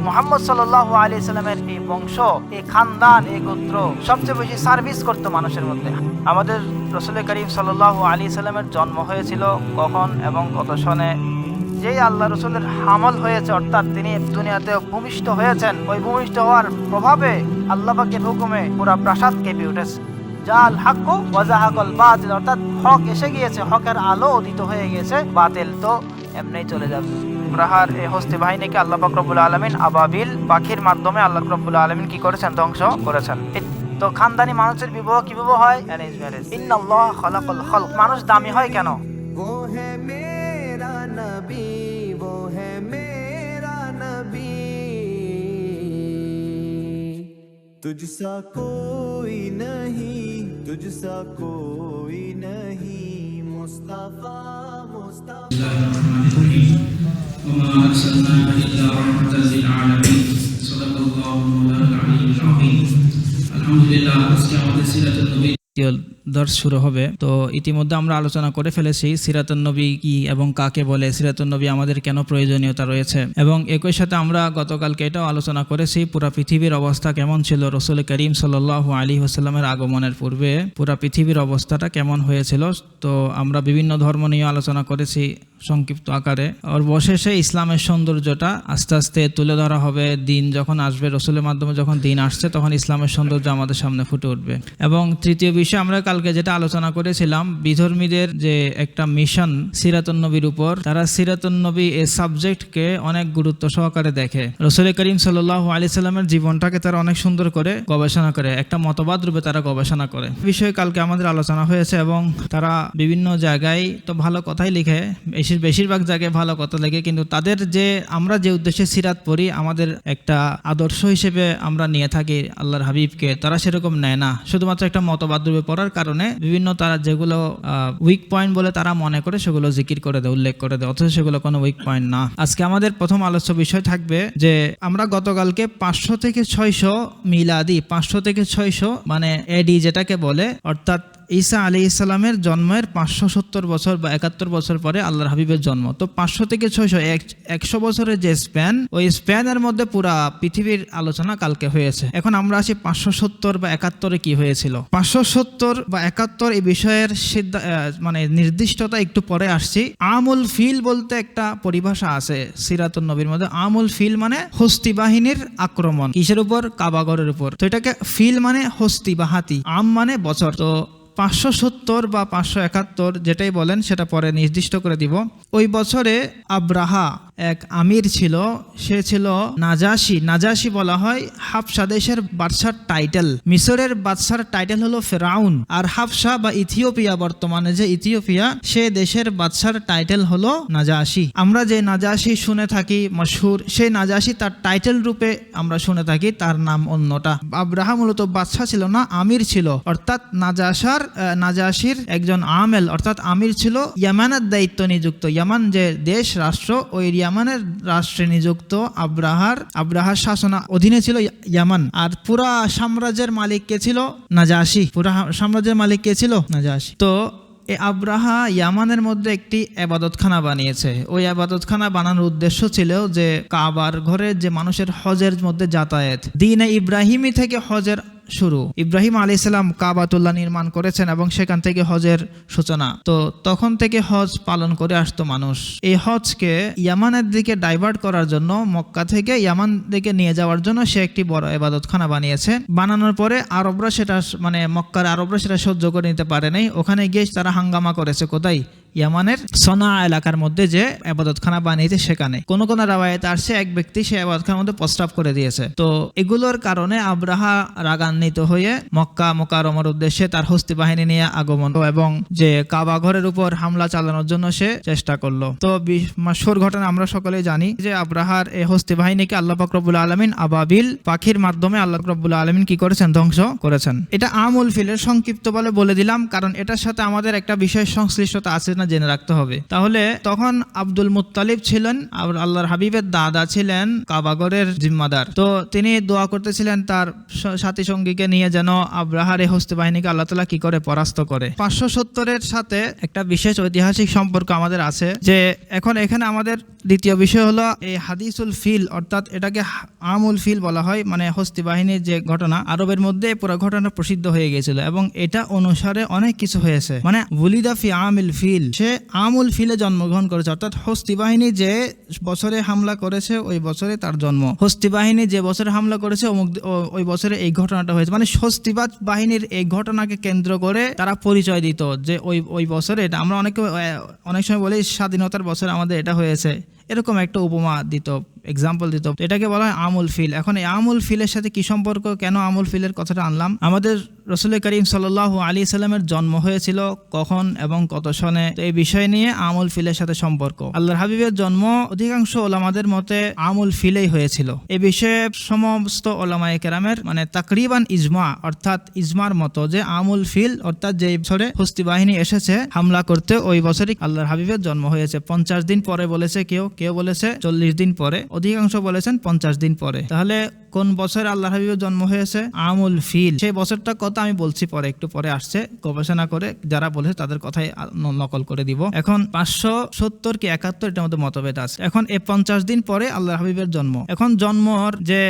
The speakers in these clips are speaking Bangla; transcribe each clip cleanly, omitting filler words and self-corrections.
মুহাম্মদ সাল্লাল্লাহু আলাইহি সাল্লামের এই বংশ, এই খানদান, এই গোত্র সবচেয়ে বেশি সার্ভিস করতো মানুষের মধ্যে। আমাদের রাসূল করিম সাল্লাল্লাহু আলাইহি সাল্লামের জন্ম হয়েছিল কখন এবং কত সনে? যেই আল্লাহ রসুলের হামল হয়েছে, অর্থাৎ তিনি দুনিয়াতে ভূমিষ্ঠ হয়েছেন, ওই ভূমিষ্ঠ হওয়ার প্রভাবে আল্লাহ পাকের হুকুমে পুরা প্রাসাদ কেঁপে উঠেছে। জাল হাক্কু ওয়া যাহাকাল বাতিল, অর্থাৎ হক এসে গিয়েছে, হকের আলো উদিত হয়ে গেছে, বাতিল তো এমনিই চলে যাবে। আব্রাহার এই হস্তি বাহিনীকে আল্লাহ পাক রব্বুল আলামিন আবাবিল পাখির মাধ্যমে আল্লাহ রব্বুল আলামিন কি করেছেন? ধ্বংস করেছেন। তো খানদানি মানুষের বিবাহ কিভাবে হয়? Arrange marriage. ইন্নাল্লাহ খালাকাল খালক। মানুষ দামি হয় কেন? वो है मेरा नबी, वो है मेरा नबी, तुझसा कोई नहीं, तुझसा कोई नहीं, मुस्तफा मुस्तफा। وما أرسلناك إلا رحمة للعالمين صدق الله مولانا العلي العظيم الحمد لله আজকে আমাদের সিরাতুন নবী দর্শ শুরু হবে। তো ইতিমধ্যে আমরা আলোচনা করে ফেলেছি সিরাতুন নবী কি এবং কাকে বলে, সিরাতুন নবী আমাদের কেন প্রয়োজনীয়তা রয়েছে, এবং একই সাথে আমরা গতকালকে এটাও আলোচনা করেছি পুরা পৃথিবীর অবস্থা কেমন ছিল রাসূল করিম সাল্লাল্লাহু আলাইহি ওয়াসাল্লামের আগমনের পূর্বে, পুরা পৃথিবীর অবস্থাটা কেমন হয়েছিল। তো আমরা বিভিন্ন ধর্ম নিয়ে আলোচনা করেছি সংক্ষিপ্ত আকারে। আর অবশেষে ইসলামের সৌন্দর্যটা আস্তে আস্তে তুলে ধরা হবে। দিন যখন আসবে, রসুলের মাধ্যমে যখন দিন আসছে, তখন ইসলামের সৌন্দর্য আমাদের সামনে ফুটে উঠবে। এবং তৃতীয় বিষয় আমরা কালকে যেটা আলোচনা করেছিলাম, বিধর্মীদের যে একটা মিশন সিরাতুন নবীর উপর, তারা সিরাতুন নবী এই সাবজেক্টকে অনেক গুরুত্ব সহকারে দেখে। রাসূল করিম সাল্লাল্লাহু আলাইহি সাল্লামের জীবনটাকে তারা অনেক সুন্দর করে গবেষণা করে, একটা মতবাদ রূপে তারা গবেষণা করে। বিষয়ে কালকে আমাদের আলোচনা হয়েছে এবং তারা বিভিন্ন জায়গায় তো ভালো কথাই লিখে, বেশিরভাগ জায়গায় ভালো কথা লেগে, কিন্তু তাদের যে আমরা যে উদ্দেশ্যে সিরাত পড়ি, আমাদের একটা আদর্শ হিসেবে আমরা নিয়ে থাকি আল্লাহর হাবিবকে, তারা সেরকম নেয় না। শুধুমাত্র একটা মতবাদ রূপে পড়ার কারণে বিভিন্ন তারা যেগুলো উইক পয়েন্ট বলে তারা মনে করে সেগুলো জিকির করে দেয়, উল্লেখ করে দেয়, অথচ সেগুলো কোনো উইক পয়েন্ট না। আজকে আমাদের প্রথম আলোচ্য বিষয় থাকবে যে আমরা গতকালকে 500 থেকে 600 মিলাদি, 500 থেকে 600 মানে এডি যেটাকে বলে, অর্থাৎ ঈসা আলাইহিস সালামের জন্মের 570 বছর বা 71 বছর পরে আল্লাহর হাবিবের জন্ম। তো 500 থেকে 600 100 বছরের যে স্প্যান, ওই স্প্যানের মধ্যে পুরা পৃথিবীর আলোচনা কালকে হয়েছে। এখন আমরা আসি 570 বা 71-এ কি হয়েছিল। 570 বা 71 এই বিষয়ের মানে নির্দিষ্টতা একটু পরে আসছি। আমুল ফিল বলতে একটা পরিভাষা আছে সিরাতুন নবীর মধ্যে। আমুল ফিল মানে হস্তি বাহিনীর আক্রমণ, কিসের উপর? কাবাগরের উপর। তো এটাকে ফিল মানে হস্তি বা হাতি, আম মানে বছর। তো 570 বা 571 যেটাই বলেন সেটা পরে নির্দিষ্ট করে দিব। ওই বছরে আব্রাহা এক আমির ছিল, সে ছিল নাজাশি। নাজাশি বলা হয় হাবশা দেশের বাদশার টাইটেল। মিশরের বাদশার টাইটেল হলো ফেরাউন, আর হাবশা বা ইথিওপিয়া, বর্তমানে যে ইথিওপিয়া, সে দেশের বাদশার টাইটেল হলো নাজাশি। আমরা যে নাজাশি শুনে থাকি মশহুর, সেই নাজাশি তার টাইটেল রূপে আমরা শুনে থাকি, তার নাম অন্যটা। আব্রাহা মূলত বাদশা ছিল না, আমির ছিল, অর্থাৎ নাজাশির একজন আমেল, অর্থাৎ আমির ছিল। ইয়ামানের দায়িত্ব নিযুক্ত, ইয়ামান যে দেশ রাষ্ট্র, ওই ইয়ামানের রাষ্ট্রে নিযুক্ত আব্রাহার শাসন অধীনে ছিল ইয়ামান। আর পুরা সাম্রাজ্যের মালিক কে ছিল? নাজাশি। পুরা সাম্রাজ্যের মালিক কে ছিল? নাজাশি। তো এই আব্রাহা ইয়ামানের মধ্যে একটি ইবাদতখানা বানিয়েছে। ওই ইবাদতখানা বানানোর উদ্দেশ্য ছিল যে কাবার ঘরে যে মানুষের হজের মধ্যে যাতায়াত, দ্বীনে ইব্রাহিমি থেকে হজের শুরু। ইব্রাহিম আলাইহিস সালাম কাবাতুল্লাহ নির্মাণ করেছেন এবং সেখান থেকে হজের সূচনা। তো তখন থেকে হজ পালন করে আসতো মানুষ। এই হজকে ইয়ামানের দিকে ডাইভার্ট করার জন্য, মক্কা থেকে ইয়ামান দিকে নিয়ে যাওয়ার জন্য সে একটি বড় ইবাদতখানা বানিয়েছে। বানানোর পরে আরবরা সেটা, মানে মক্কার আরবরা সেটা সহ্য করে নিতে পারে নাই। ওখানে গিয়ে তারা হাঙ্গামা করেছে। কোথায়? ইয়ামানের সনা এলাকার মধ্যে যে ইবাদতখানা বানিয়েছে সেখানে। কোন কোন রাওয়ায়াতে আসছে এক ব্যক্তি সে ইবাদতখানার মধ্যে প্রস্রাব করে দিয়েছে। তো এগুলোর কারণে আব্রাহা রাগান্বিত হয়ে মক্কা মুকাররমার উদ্দেশ্যে তার হস্তি বাহিনী নিয়ে আগমন এবং যে কাবা ঘরের উপর হামলা চালানোর জন্য সে চেষ্টা করলো। তো মাশহুর ঘটনা আমরা সকলেই জানি যে আব্রাহার এই হস্তি বাহিনীকে আল্লাহ পাক রব্বুল আলামিন আবাবিল পাখির মাধ্যমে আল্লাহ রব্বুল আলামিন কি করেছেন? ধ্বংস করেছেন। এটা আমুল ফিলের সংক্ষিপ্ত বলে দিলাম, কারণ এটার সাথে আমাদের একটা বিষয় সংশ্লিষ্টতা আছে না আপনার জেনে রাখতে হবে। তাহলে তখন আব্দুল মুত্তালিব ছিলেন আর আল্লাহর হাবিবের দাদা ছিলেন কাবাগরের জিম্মাদার। তো তিনি দোয়া করতেছিলেন তার সাথী সঙ্গীকে নিয়ে যেন আব্রাহার এই হস্তি বাহিনীকে আল্লাহ তাআলা কি করে পরাস্ত করে। 570-এর সাথে একটা বিশেষ ঐতিহাসিক সম্পর্ক আমাদের আছে, যে এখন এখানে আমাদের দ্বিতীয় বিষয় হলো এই হাদিসুল ফিল, অর্থাৎ এটাকে আমুল ফিল বলা হয়, মানে হস্তি বাহিনীর যে ঘটনা আরবের মধ্যে পুরো ঘটনা প্রসিদ্ধ হয়ে গিয়েছিল এবং এটা অনুসারে অনেক কিছু হয়েছে। মানে ওয়ালিদা ফি আমিল ফিল, সে আমুল ফিলে জন্মগ্রহণ করেছে, অর্থাৎ হস্তি বাহিনী যে বছরে হামলা করেছে ওই বছরে তার জন্ম। হস্তি বাহিনী যে বছরে হামলা করেছে ওই বছরে এই ঘটনাটা হয়েছে। মানে হস্তিবাদ বাহিনীর এই ঘটনাকে কেন্দ্র করে তারা পরিচয় দিত যে ওই বছরে এটা। আমরা অনেক সময় বলি স্বাধীনতার বছরে আমাদের এটা হয়েছে, এরকম একটা উপমা দিত, এক্সাম্পল দিত। এটাকে বলা হয় আমুল ফিল। এখন এই আমুল ফিলের সাথে কি সম্পর্ক, কেন আমুল ফিলের কথাটা আনলাম? আমাদের রাসূল করিম সাল্লাল্লাহু আলাইহি সাল্লামের জন্ম হয়েছিল কখন এবং কত সনে, এই বিষয় নিয়ে আমুল ফিলের সাথে সম্পর্ক। আল্লাহর হাবিবের জন্ম অধিকাংশ ওলামাদের মতে আমুল ফিলেই হয়েছিল। এই বিষয়ে সমস্ত ওলামায়ে কেরামের মানে তাকরিবান ইজমা, অর্থাৎ ইজমার মতো যে আমুল ফিল অর্থাৎ যে বছরে হস্তি বাহিনী এসেছে হামলা করতে ওই বছরই আল্লাহর হাবিবের জন্ম হয়েছে। 50 দিন পরে বলেছে কেউ বলেছে 40 দিন পরে, অধিকাংশ বলেছেন 50 দিন পরে। তাহলে কোন বছর আল্লাহর হাবিবের জন্ম হয়েছে? আমুল ফিল। সেই বছরটা কথা আমি বলছি পরে, একটু পরে আসছে, গবেষণা করে যারা বলেছে তাদের কথাই নকল করে দিব। এখন 570 কি 71 এটার মধ্যে মতভেদ আছে। এখন এই 50 দিন পরে আল্লাহর হাবিবের জন্ম। এখন জন্মর যে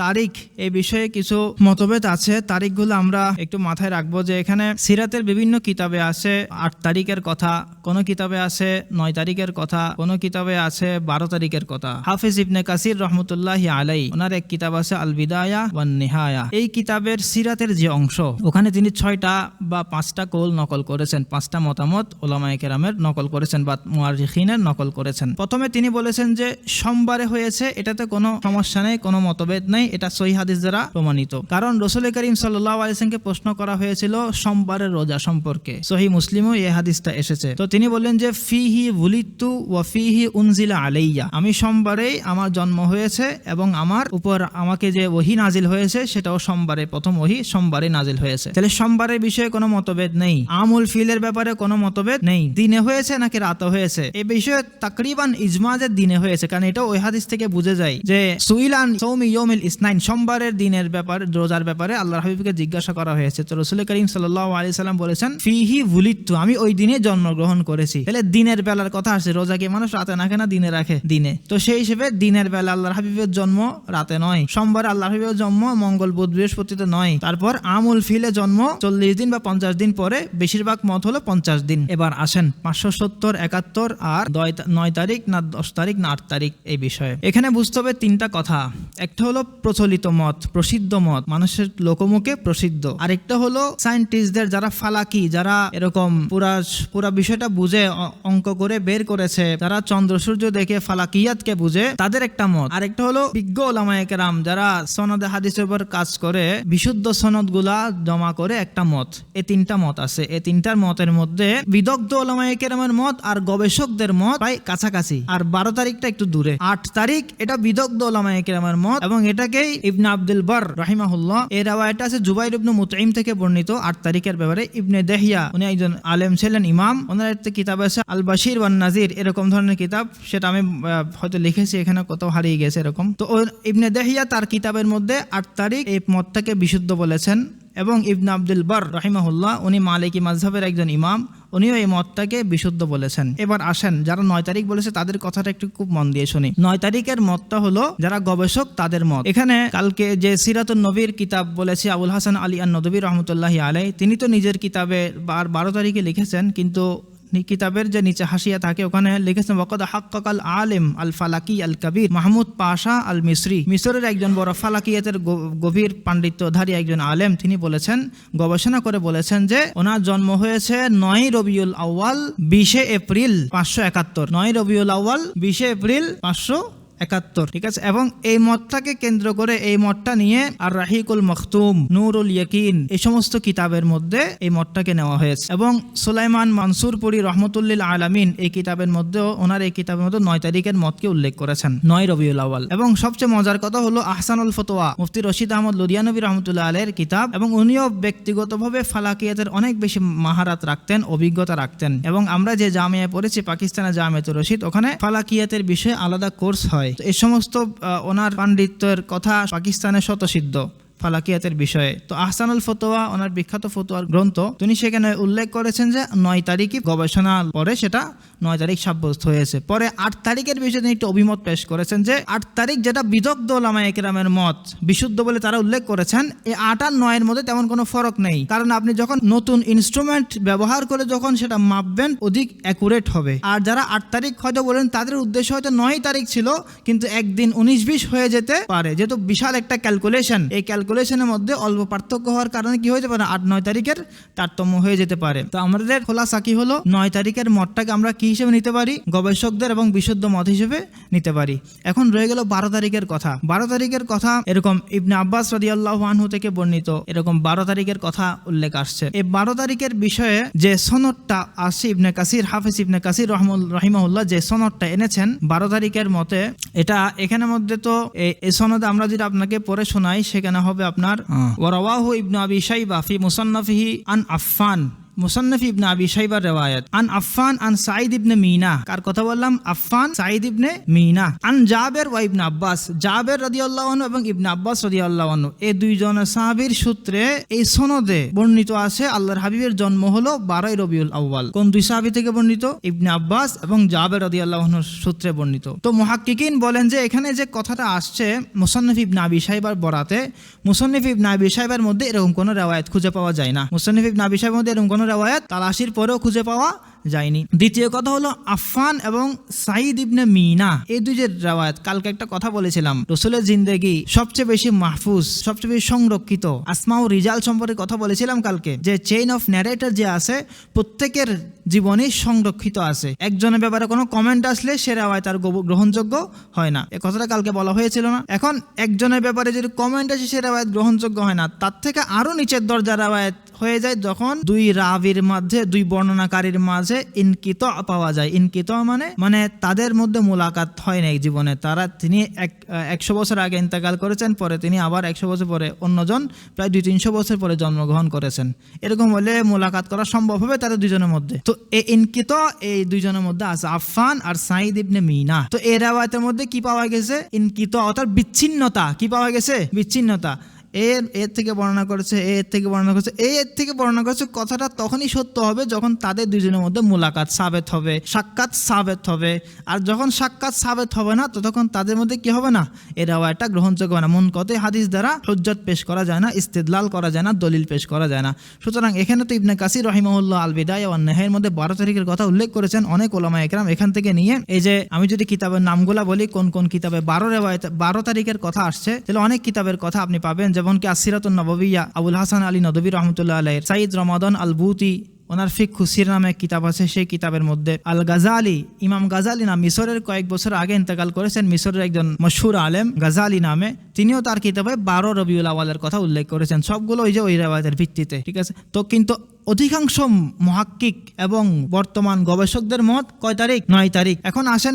তারিখ, এই বিষয়ে কিছু মতভেদ আছে। তারিখগুলো আমরা একটু মাথায় রাখবো, যে এখানে সিরাতের বিভিন্ন কিতাবে আছে 8 তারিখের কথা, কোন কিতাবে আছে 9 তারিখের কথা, কোন কিতাবে আছে 12 তারিখের কথা। হাফিজ ইবনে কাসির রহমতুল্লাহি আলাইহি ওনার এক কিতাব আছে আল বিদায়া ওয়ান নিহায়া। এই কিতাবের সিরাতের যে অংশ, ওখানে তিনি 6টা বা 5টা কৌল নকল করেছেন, 5টা মতামত ওলামায়ে কেরামের নকল করেছেন বা মুআররিখিনের নকল করেছেন। প্রথমে তিনি বলেছেন যে সোমবারে হয়েছে, এটাতে কোনো সমস্যা নেই, কোনো মতভেদ নেই, এটা সহিহ হাদিস দ্বারা প্রমাণিত। কারণ রাসূল করিম সাল্লাল্লাহু আলাইহি ওয়াসাল্লামকে প্রশ্ন করা হয়েছিল সোমবারের রোজা সম্পর্কে, সহিহ মুসলিমও এই হাদিসটা এসেছে। তো তিনি বললেন যে ফিহি বুলিতু ওয়া ফিহি উনজিলা আলাইয়া, আমি সোমবারেই আমার জন্ম হয়েছে এবং আমার উপর আমাকে যে ওহী নাজিল হয়েছে সেটাও সোমবারে, প্রথম ওহী সোমবারে নাজিল হয়েছে। তাহলে সোমবারের বিষয়ে কোনো মতভেদ নেই। আমুল ফিলের ব্যাপারে কোনো মতভেদ নেই। দিনে হয়েছে নাকি রাতে হয়েছে, এই বিষয়ে তাকরিবান ইজমা যে দিনে হয়েছে, কারণ এটা ওই হাদিস থেকে বুঝে যায় যে সুইলান সৌমি ইয়াউমিল ইসনাইন, সোমবারের দিনের ব্যাপারে, রোজার ব্যাপারে আল্লাহর হাবিবকে জিজ্ঞাসা করা হয়েছে। তো রাসূল করিম সাল্লাল্লাহু আলাইহি সাল্লাম বলেছেন ফিহি বুলিতু, আমি ওই দিনে জন্মগ্রহণ করেছি। তাহলে দিনের বেলার কথা আসছে। রোজা কি মানুষ রাতে রাখে না দিনে রাখে? দিনে। তো সেই হিসেবে দিনের বেলা আল্লাহর হাবিবের জন্ম রাতে নয়। সোমবার আল্লাহর হাবিবের জন্ম মঙ্গল বুধ বৃহস্পতিতে নয়। তারপর আমুল ফিলে জন্ম 40 দিন বা 50 দিন পরে, বেশিরভাগ মত হলো 50 দিন। এবার আসেন 570, 71 আর 9 তারিখ না 10 তারিখ না 8 তারিখ এই বিষয়ে। এখানে বুঝতে হবে 3টা কথা। একটা হলো প্রচলিত মত, প্রসিদ্ধ মত, মানুষের লোকমুখে প্রসিদ্ধ। আরেকটা হলো সায়েন্টিস্টদের, যারা ফালাকি, যারা এরকম পুরা বিষয়টা বুঝে অঙ্ক করে বের করেছে, যারা চন্দ্র সূর্য দেখে ফালাকিয়াতকে বুঝে, তাদের একটা মত। আরেকটা হলো বিজ্ঞ ওলামায়ে কেরাম, যারা সনদে হাদিসের উপর কাজ করে বিশুদ্ধ সনদগুলা জমা করে একটা মত। এই 3টা মত আছে। এই 3টার মতের মধ্যে বিদগ্ধ ওলামায়ে কেরামের মত আর গবেষকদের মত প্রায় কাছাকাছি, আর 12 তারিখটা একটু দূরে। 8 তারিখ এটা বিদগ্ধ ওলামায়ে কেরামের মত এবং এটাকেই ইবনে আব্দুল বার রাহিমাহুল্লাহ, এই রাওয়ায়াতটা আছে জুবাইর ইবনে মুতঈম থেকে বর্ণিত 8 তারিখের ব্যাপারে। ইবনে দেহিয়া উনি একজন আলেম ছিলেন, ইমাম, ওনার একটা কিতাব আছে আল বাশির ওয়ান নাজির, এরকম ধরনের কিতাব। সেটা আমি হয়তো লিখেছি এখানে, কোথাও হারিয়ে গেছে এরকম। তো ইবনে দেহিয়া তার কিতাবের মধ্যে 8 তারিখ এই মতটাকে বিশুদ্ধ বলেছেন এবং ইবনে আব্দুল বার রাহিমাহুল্লাহ উনি মালিকি মাযহাবের একজন ইমাম, উনিও এই মতটাকে বিশুদ্ধ বলেছেন। এবার আসেন যারা 9 তারিখ বলেছে তাদের কথাটা একটু খুব মন দিয়ে শুনি। 9 তারিখের মতটা হলো যারা গবেষক তাদের মত। এখানে কালকে যে সিরাতুন নবীর কিতাব বলেছি আবুল হাসান আলী আন-নদভী রহমতুল্লাহি আলাইহি, তিনি তো নিজের কিতাবে 12 তারিখে লিখেছেন, কিন্তু কিতাবের যে নিচে হাসিয়া থাকে ওখানে লিখেছেন ওয়াকাদ হাক্কাকাল আলিম আল ফালাকি আল কবির মাহমুদ পাশা আল মিসরি, মিসরের একজন বড় ফালাকিয়াতের গভীর পাণ্ডিত্যধারী একজন আলেম, তিনি বলেছেন, গবেষণা করে বলেছেন যে ওনার জন্ম হয়েছে 9 রবিউল আউয়াল 20 এপ্রিল 571। 9 রবিউল আউয়াল 20 এপ্রিল 571 71, ঠিক আছে। এবং এই মতটাকে কেন্দ্র করে এই মতটা নিয়ে আর রাহিকুল মখতুম, নূরুল ইয়াকিন, এই সমস্ত কিতাবের মধ্যে এই মতটাকে নেওয়া হয়েছে। এবং সুলাইমান মানসুরপুরি রহমতুল্লিল আলামিন এই কিতাবের মধ্যেও ওনার এই কিতাবের মধ্যে 9 তারিখের মতকে উল্লেখ করেছেন, 9 রবিউল আউয়াল। এবং সবচেয়ে মজার কথা হলো আহসানুল ফতোয়া মুফতি রশিদ আহমদ লুধিয়ানবী রহমতুল্লাহ আলাইহির কিতাব, এবং উনিও ব্যক্তিগতভাবে ফালাকিয়াতের অনেক বেশি মাহারাত রাখতেন, অভিজ্ঞতা রাখতেন। এবং আমরা যে জামিয়ায় পড়েছি পাকিস্তানের জামিয়াতুর রশিদ, ওখানে ফালাকিয়াতের বিষয়ে আলাদা কোর্স হয়। তো এই সমস্ত ওনার পাণ্ডিত্যের কথা পাকিস্তানে স্বতঃসিদ্ধ ফালাকিয়াতের বিষয়ে। তো আহসানুল ফতোয়া ওনার বিখ্যাত ফতোয়ার গ্রন্থ, তিনি সেখানে উল্লেখ করেছেন যে 9 তারিখই গবেষণা পরে সেটা 9 তারিখ সাব্যস্ত হয়েছে। পরে 8 তারিখের বিষয়ে তিনি একটু অভিমত পেশ করেছেন যে 8 তারিখ যেটা বিদগ্ধ ওলামায়ে কেরামের মত, বিশুদ্ধ বলে তারা উল্লেখ করেছেন, এই 8 আর 9 এর মধ্যে তেমন কোনো ফরক নেই। কারণ আপনি যখন নতুন ইনস্ট্রুমেন্ট ব্যবহার করে যখন সেটা মাপবেন অধিক অ্যাকুরেট হবে। আর যারা 8 তারিখ হয়তো বলেন তাদের উদ্দেশ্য হয়তো 9 তারিখ ছিল, কিন্তু একদিন 19-20 হয়ে যেতে পারে, যেহেতু বিশাল একটা ক্যালকুলেশন, এই ক্যালকুলেশনের মধ্যে অল্প পার্থক্য হওয়ার কারণে কি হয়ে যেতে পারে, 8-9 তারিখের তারতম্য হয়ে যেতে পারে। তো আমাদের খোলাসা কি হলো, 9 তারিখের মতটাকে আমরা কি হিসেবে নিতে পারি, গবেষকদের এবং বিশুদ্ধ মত হিসেবে নিতে পারি। এখন রয়ে গেল 12 তারিখের কথা। 12 তারিখের কথা এরকম ইবনে আব্বাস রাদিয়াল্লাহু আনহু থেকে বর্ণিত এরকম 12 তারিখের কথা উল্লেখ আসছে। এই 12 তারিখের বিষয়ে যে সনদটা আসছে, ইবনে কাসির, হাফিজ ইবনে কাসির রহিমাহুল্লাহ যে সনদটা এনেছেন 12 তারিখের মতে, এটা এখানের মধ্যে তো এই সনদে আমরা যদি আপনাকে পড়ে শোনাই সেখানে হবে আপনার ওয়ারাওয়াহু ইবনে আবি শাইবা ফি মুসান্নাফিহি আন আফফান, মুসান্নাফ ইবনে আবি শাইবার রিওয়ায়াত আন আফফান আন সাঈদ ইবনে মিনা। কার কথা বললাম? আফফান, সাঈদ ইবনে মিনা। আন জাবের ওয়া ইবনে আব্বাস, জাবের রাদিয়াল্লাহু আনহু এবং ইবনে আব্বাস রাদিয়াল্লাহু আনহু, এই দুইজন সাহাবীর সূত্রে এই সনদে বর্ণিত আছে আল্লাহর হাবিবের জন্ম হলো 12 রবিউল আউয়াল। কোন দুই সাহাবী থেকে বর্ণিত? ইবনে আব্বাস এবং জাবের রাদিয়াল্লাহু আনহুর সূত্রে বর্ণিত। তো মুহাক্কিকিন বলেন যে এখানে যে কথাটা আসছে মুসান্নাফ ইবনে আবি শাইবার বরাতে, মুসান্নাফ ইবনে আবি শাইবার মধ্যে এরকম কোনো রিওয়ায়াত খুঁজে পাওয়া যায় না। মুসান্নাফ ইবনে আবি শাইবার মধ্যে এরকম কোনো রিওয়ায়াত তালাশির পরেও খুঁজে পাওয়া যায়নি। দ্বিতীয় কথা হলো আফফান এবং সাঈদ ইবনে মিনা, এই দুই যে রিওয়ায়াত, কালকে একটা কথা বলেছিলাম রাসূলের জিন্দেগি সবচেয়ে বেশি মাহফুজ, সবচেয়ে বেশি সংরক্ষিত। আসমা ও রিজাল সম্পর্কে কথা বলেছিলাম কালকে, যে চেইন অফ ন্যারেটর যে আছে প্রত্যেকের জীবনে সংরক্ষিত আছে। একজনের ব্যাপারে কোনো কমেন্ট আসলে সে রিওয়ায়াত আর গ্রহণযোগ্য হয় না, এই কথাটা কালকে বলা হয়েছিল না? এখন একজনের ব্যাপারে যদি কমেন্ট আসে সে রিওয়ায়াত গ্রহণযোগ্য হয় না, তার থেকে আরো নিচের দরজার রিওয়ায়াত হয়ে যায় যখন দুই রাবির মাঝে, দুই বর্ণনাকারীর মাঝে ইনকিতা পাওয়া যায়। ইনকিতা মানে তাদের মধ্যে মোলাকাত হয় না এই জীবনে। তিনি 100 বছর আগে ইন্তেকাল করেছেন, পরে তিনি আবার 100 বছর পরে অন্যজন প্রায় 200-300 বছর পরে জন্মগ্রহণ করেছেন। এরকম হলে মোলাকাত করা সম্ভব হবে তাদের দুজনের মধ্যে। তো এই ইনকিতা এই দুজনের মধ্যে আছে, আফফান আর সাঈদ ইবনে মিনা। তো এই রিওয়ায়াতের মধ্যে কি পাওয়া গেছে? ইনকিতা, অর্থাৎ বিচ্ছিন্নতা। কি পাওয়া গেছে? বিচ্ছিন্নতা। এর থেকে বর্ণনা করেছে, এর থেকে বর্ণনা করেছে, এর থেকে বর্ণনা করেছে। কথাটা তখনই সত্য হবে যখন তাদের দুজনের মধ্যে মুলাকাত সাবেত হবে, সাক্ষাৎ সাবেত হবে। আর যখন সাক্ষাৎ সাবেত হবে না তখন তাদের মধ্যে কি হবে না, এই রিওয়ায়াতটা গ্রহণযোগ্য হবে না। মুনকাতি হাদিস দ্বারা হুজ্জত পেশ করা যায় না, ইস্তিদলাল করা যায় না, দলিল পেশ করা যায় না। সুতরাং এখানে তো ইবনে কাসির রহিমাহুল্লাহ আল বিদায়া ওয়ান নিহায়ার মধ্যে 12 তারিখের কথা উল্লেখ করেছেন অনেক উলামা ইকরাম। এখান থেকে নিয়ে এই যে আমি যদি কিতাবের নামগুলা বলি, কোন কোন কিতাবে 12 তারিখের কথা আসছে, তাহলে অনেক কিতাবের কথা আপনি পাবেন। যেমন কি আসিরাতুন নববিয়া আবুল হাসান আলী নদভী রহমতুল্লাহ আলাইহির, সাইদ রমাদান আল বুতি ওনার ফিকহু সির নামে কিতাব আছে, সেই কিতাবের মধ্যে আল গাজালি, ইমাম গাজালি না মিশরের কয়েক বছর আগে ইন্তেকাল করেছেন, মিশরের একজন মশহুর আলেম গাজালি নামে, তিনিও তার কিতাবে 12 রবিউল আউয়ালের কথা উল্লেখ করেছেন। সবগুলো ওই রিওয়ায়াতের ভিত্তিতে, ঠিক আছে। তো কিন্তু অধিকাংশ মুহাক্কিক এবং বর্তমান গবেষকদের মত কয় তারিখ? 9 তারিখ। এখন আসেন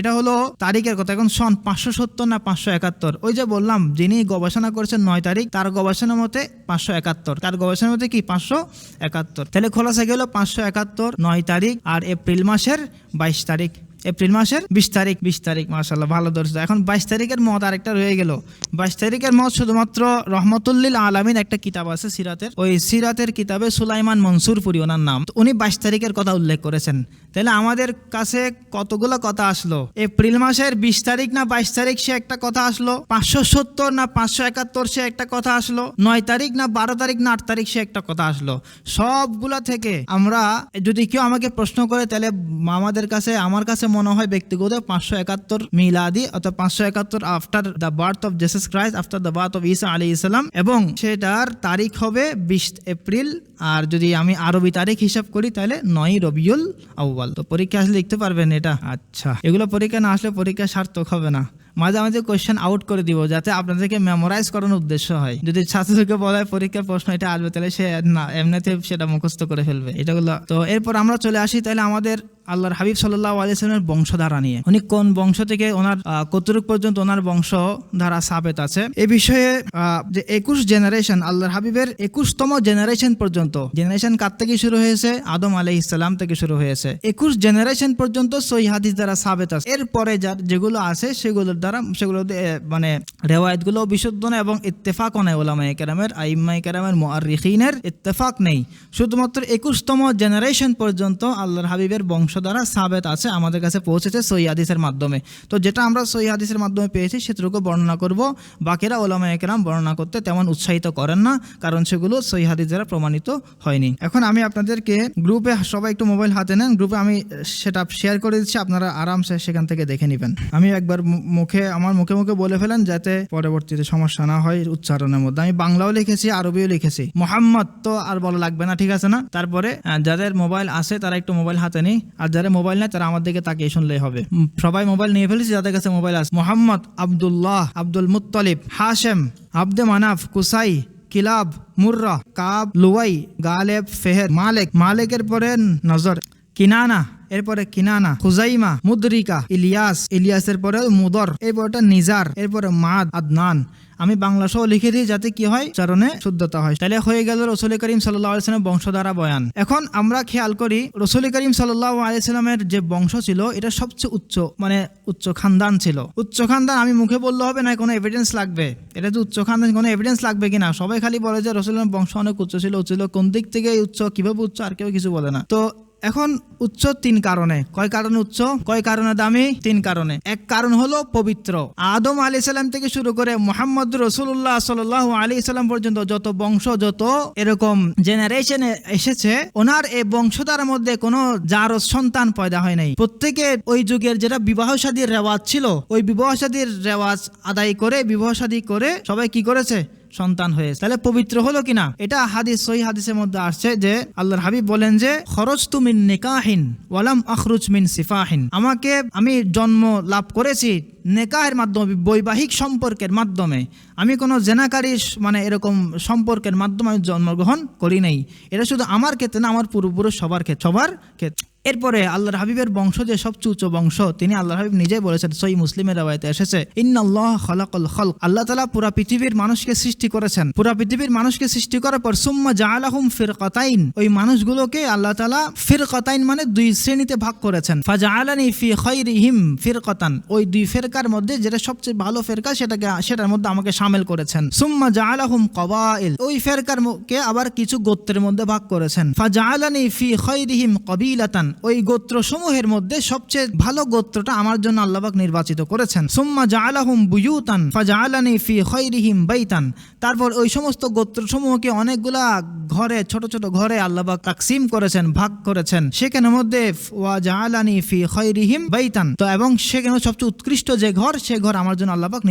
এটা হলো তারিখের কথা। এখন সন 570 না 571? ওই যে বললাম যিনি গবেষণা করেছেন 9 তারিখ, তার গবেষণার মতে 571, তার গবেষণার মতে কি 571। তাহলে খোলাসা গেল 571 9 তারিখ আর এপ্রিল মাসের 22 তারিখ, এপ্রিল মাসের 20 তারিখ। মাশাআল্লাহ, ভালো ধরছে। এখন 22 তারিখের মত আরেকটা রয়ে গেল। 22 তারিখের মত শুধুমাত্র রহমতুল্লিল আলামিন একটা কিতাব আছে সিরাতের, ওই সিরাতের কিতাবে সুলাইমান মনসুরপুরি ওনার নাম, উনি 22 তারিখের কথা উল্লেখ করেছেন। তাহলে আমাদের কাছে কতগুলো কথা আসলো? এপ্রিল মাসের 20 তারিখ না 22 তারিখ সে একটা কথা আসলো, 570 না 571 সে একটা কথা আসলো, 9 তারিখ না 12 তারিখ না 8 তারিখ সে একটা কথা আসলো। সবগুলা থেকে আমরা যদি কেউ আমাকে প্রশ্ন করে, তাহলে আমার কাছে মনে হয় ব্যক্তিগত 571 মিলাদি অর্থাৎ 571 after the birth of Jesus Christ, after the birth of ঈসা আলাইহিস সালাম, এবং সেটার তারিখ হবে 20 এপ্রিল। আর যদি আমি আরবি তারিখ হিসাব করি তাহলে 9 রবিউল আউয়াল। তো পরীক্ষা আসলে লিখতে পারবেন এটা? আচ্ছা, এগুলো পরীক্ষা না আসলে পরীক্ষা সার্থক হবে না। মাঝে মাঝে কোয়েশ্চেন আউট করে দিব যাতে আপনাদেরকে মেমোরাইজ করানোর উদ্দেশ্য হয়। যদি ছাত্রদেরকে বলা হয় পরীক্ষার প্রশ্ন এটা আসবে, তাহলে সে না এমনিতে সেটা মুখস্থ করে ফেলবে। এটাগুলো তো এরপর আমরা চলে আসি তাহলে আমাদের আল্লাহর হাবিব সাল্লাল্লাহু আলাইহি ওয়াসাল্লামের বংশধারা নিয়ে। উনি কোন বংশ থেকে, ওনার কতটুক পর্যন্ত ওনার বংশধারা সাবেত আছে এ বিষয়ে যে 21 জেনারেশন আল্লাহর হাবিবের 21তম জেনারেশন পর্যন্ত, জেনারেশন কার থেকে শুরু হয়েছে? আদম আলাইহিস সালাম থেকে শুরু হয়েছে। 21 জেনারেশন পর্যন্ত সহিহ হাদিস দ্বারা সাবেত আছে। এরপরে যেগুলো আছে সেগুলোর দ্বারা মানে রিওয়ায়াতগুলো বিশুদ্ধ না এবং ইত্তেফাক নাই উলামায়ে কেরামের, আইম্মায়ে কেরামের, মুআররিখিনের ইত্তেফাক নেই। শুধুমাত্র 21তম জেনারেশন পর্যন্ত আল্লাহর হাবিবের বংশ দ্বারা সাবেত আছে, আমাদের কাছে পৌঁছেছে সহিহ হাদিসের মাধ্যমে। তো যেটা আমরা সহিহ হাদিসের মাধ্যমে পেয়েছি সেটুকু বর্ণনা করব। বাকিরা উলামায়ে কেরাম বর্ণনা করতে তেমন উৎসাহিত করেন না, কারণ সেগুলো সহিহ হাদিস দ্বারা প্রমাণিত হয়নি। এখন আমি আপনাদেরকে গ্রুপে, সবাই একটু মোবাইল হাতে নেন, গ্রুপে আমি সেটা শেয়ার করে দিচ্ছি, আপনারা আরামসে সেখান থেকে দেখে নেবেন। আমি একবার আমার মুখে মুখে বলে ফেলেন যাতে পরবর্তীতে সমস্যা না হয় উচ্চারণের মধ্যে। আমি বাংলাও লিখেছি, আরবিও লিখেছি। মোহাম্মদ তো আর বলা লাগবে না, ঠিক আছে না? তারপরে যাদের মোবাইল আছে তারা একটু মোবাইল হাতে নেই, আর যারা মোবাইল নেই তারা আমার দিকে তাকিয়ে শুনলেই হবে। সবাই মোবাইল নিয়ে ফেলেছি যাদের কাছে মোবাইল আছে। মোহাম্মদ, আব্দুল্লাহ, আব্দুল মুত্তালিব, হাশেম, আব্দে মানাফ, কুসাই, কিলাব, মুর্রা, কাব, লুয়াই, গালেব, ফেহের, মালিক, মালিকের পরে নজর, কিনানা, এরপরে কিনানা, খুজাইমা, মুদরিকা, ইলিয়াস, ইলিয়াসের পরে মুদর, এরপরটা নিজার, এরপরে মাদ, আদনান। আমি বাংলা সহ লিখে দিই যাতে কি হয়, উচ্চারণে শুদ্ধতা হয়। তাহলে হয়ে গেল রাসূল করিম সাল্লাল্লাহু আলাইহি ওয়াসাল্লামের বংশধারা বয়ান। এখন আমরা খেয়াল করি রাসূল করিম সাল্লাল্লাহু আলাইহি ওয়াসাল্লামের যে বংশ ছিল এটা সবচেয়ে উচ্চ খানদান ছিল। উচ্চ খানদান আমি মুখে বললে হবে না, কোনো এভিডেন্স লাগবে। এটা যে উচ্চ খানদান, কোনো এভিডেন্স লাগবে কিনা? সবাই খালি বলে যে রাসূলের বংশ অনেক উচ্চ ছিল। কোন দিক থেকে উচ্চ, কিভাবে উচ্চ, আর কেউ কিছু বলে না। তো এখন উচ্চ 3 কারণে। কয় কারণে উচ্চ, কয় কারণে দামি? 3 কারণে। এক কারণ হলো পবিত্র। আদম আলাইহিস সালাম থেকে শুরু করে মুহাম্মদ রাসূলুল্লাহ সাল্লাল্লাহু আলাইহি সাল্লাম পর্যন্ত যত বংশ, যত এরকম জেনারেশন এসেছে, ওনার এই বংশধারার মধ্যে কোনো জারজ সন্তান পয়দা হয় নাই। প্রত্যেকে ওই যুগের যেটা বিবাহ শাদীর রেওয়াজ ছিল, ওই বিবাহ শাদীর রেওয়াজ আদায় করে, বিবাহ শাদী করে সবাই কি করেছে? সন্তান হয়েছে। তাহলে পবিত্র হলো কিনা? এটা হাদিস, সহিহ হাদিসের মধ্যে আসছে যে আল্লাহর হাবিব বলেন যে খরজতু মিন নিকাহিন ওয়ালাম আখরুজ মিন সিফাহিন। আমি জন্ম লাভ করেছি নেকাহের মাধ্যমে, বৈবাহিক সম্পর্কের মাধ্যমে। আমি কোনো জেনাকারী এরকম সম্পর্কের মাধ্যমে আমি জন্মগ্রহণ করি নাই। এটা শুধু আমার ক্ষেত্রে না, আমার পূর্বপুরুষ সবার ক্ষেত্রে। এরপরে আল্লাহর হাবিবের বংশ যে সবচেয়ে উচ্চ বংশ, তিনি আল্লাহর হাবিব নিজেই বলেছেন, সহিহ মুসলিমের রাওয়ায়াতে এসেছে, ইন্নাল্লাহ খালাকাল খালক, আল্লাহ তাআলা পুরা পৃথিবীর মানুষকে সৃষ্টি করেছেন। পুরা পৃথিবীর মানুষকে সৃষ্টি করার পর সুম্মা জাআলাহুম ফিরকাতাইন, ওই মানুষগুলোকে আল্লাহ তাআলা ফিরকাতাইন 2 শ্রেণীতে ভাগ করেছেন। ফাজআলানি ফি খায়রিহিম ফিরকাতান, ওই 2 ফেরকার মধ্যে যেটা সবচেয়ে ভালো ফেরকা সেটার মধ্যে আমাকে শামিল করেছেন। সুম্মা জাআলাহুম কবাইল, ওই ফেরকারকে আবার কিছু গোত্রের মধ্যে ভাগ করেছেন। ফাজআলানি ফি খায়রিহিম কবিলাতান, ওই গোত্রসমূহের মধ্যে সবচেয়ে ভালো গোত্রটা আমার জন্য আল্লাহ পাক নির্বাচিত করেছেন। সুম্মা জাআলাহুম বুয়ুতান ফাজআলানি ফি খায়রিহিম বাইতান, তারপর ওই সমস্ত গোত্রসমূহকে অনেকগুলা ঘরে, ছোট ছোট ঘরে আল্লাহ পাক তাকসিম করেছেন, ভাগ করেছেন। সেখানের মধ্যে ওয়া জাআলানি ফি খায়রিহিম বাইতান, তো এবং সেখানে সবচেয়ে উৎকৃষ্ট যে ঘর, সে ঘর আমার জন্য আল্লাহ পাক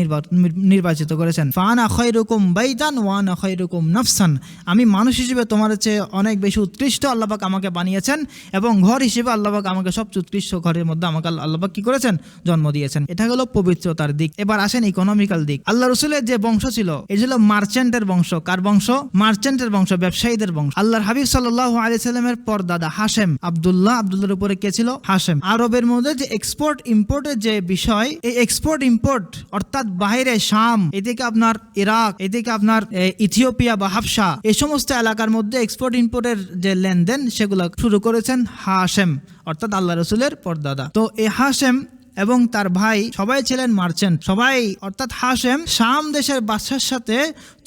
নির্বাচিত করেছেন। ফানা খায়রুকুম বাইতান ওয়া আনা খায়রুকুম নাফসান, আমি মানুষ হিসেবে তোমার চেয়ে অনেক বেশি উৎকৃষ্ট আল্লাহ পাক আমাকে বানিয়েছেন, এবং ঘর হিসেবে আল্লাহ পাক আমাকে সবচেয়ে উৎকৃষ্ট ঘরের মধ্যে আমাকে আল্লাহ পাক কি করেছেন? জন্ম দিয়েছেন। এটা হলো পবিত্রতার দিক। এবার আসেন ইকোনমিক্যাল দিক। আল্লাহ রাসূলের যে বংশ ছিল, এই ছিল মার্চেন্টের বংশ। কার বংশ? মার্চেন্টের বংশ, ব্যবসায়ীদের বংশ। আল্লাহর হাবিব সাল্লাল্লাহু আলাইহি সাল্লামের পরদাদা হাশেম, আব্দুল্লাহর উপরে কে ছিল? হাশেম। আরবের মধ্যে যে এক্সপোর্ট ইম্পোর্টের যে বিষয়, এই এক্সপোর্ট ইম্পোর্ট অর্থাৎ বাইরে শাম, এদিকে আপনার ইরাক, এদিকে আপনার ইথিওপিয়া বা হাবশা, এই সমস্ত এলাকার মধ্যে এক্সপোর্ট ইম্পোর্টের যে লেনদেন সেগুলো শুরু করেছেন হাশেম, অর্থাৎ আল্লাহ রাসূলের পরদাদা। তো এই হাশেম এবং তার ভাই সবাই ছিলেন মার্চেন্ট। সবাই অর্থাৎ হাশেম শাম দেশের বাদশার সাথে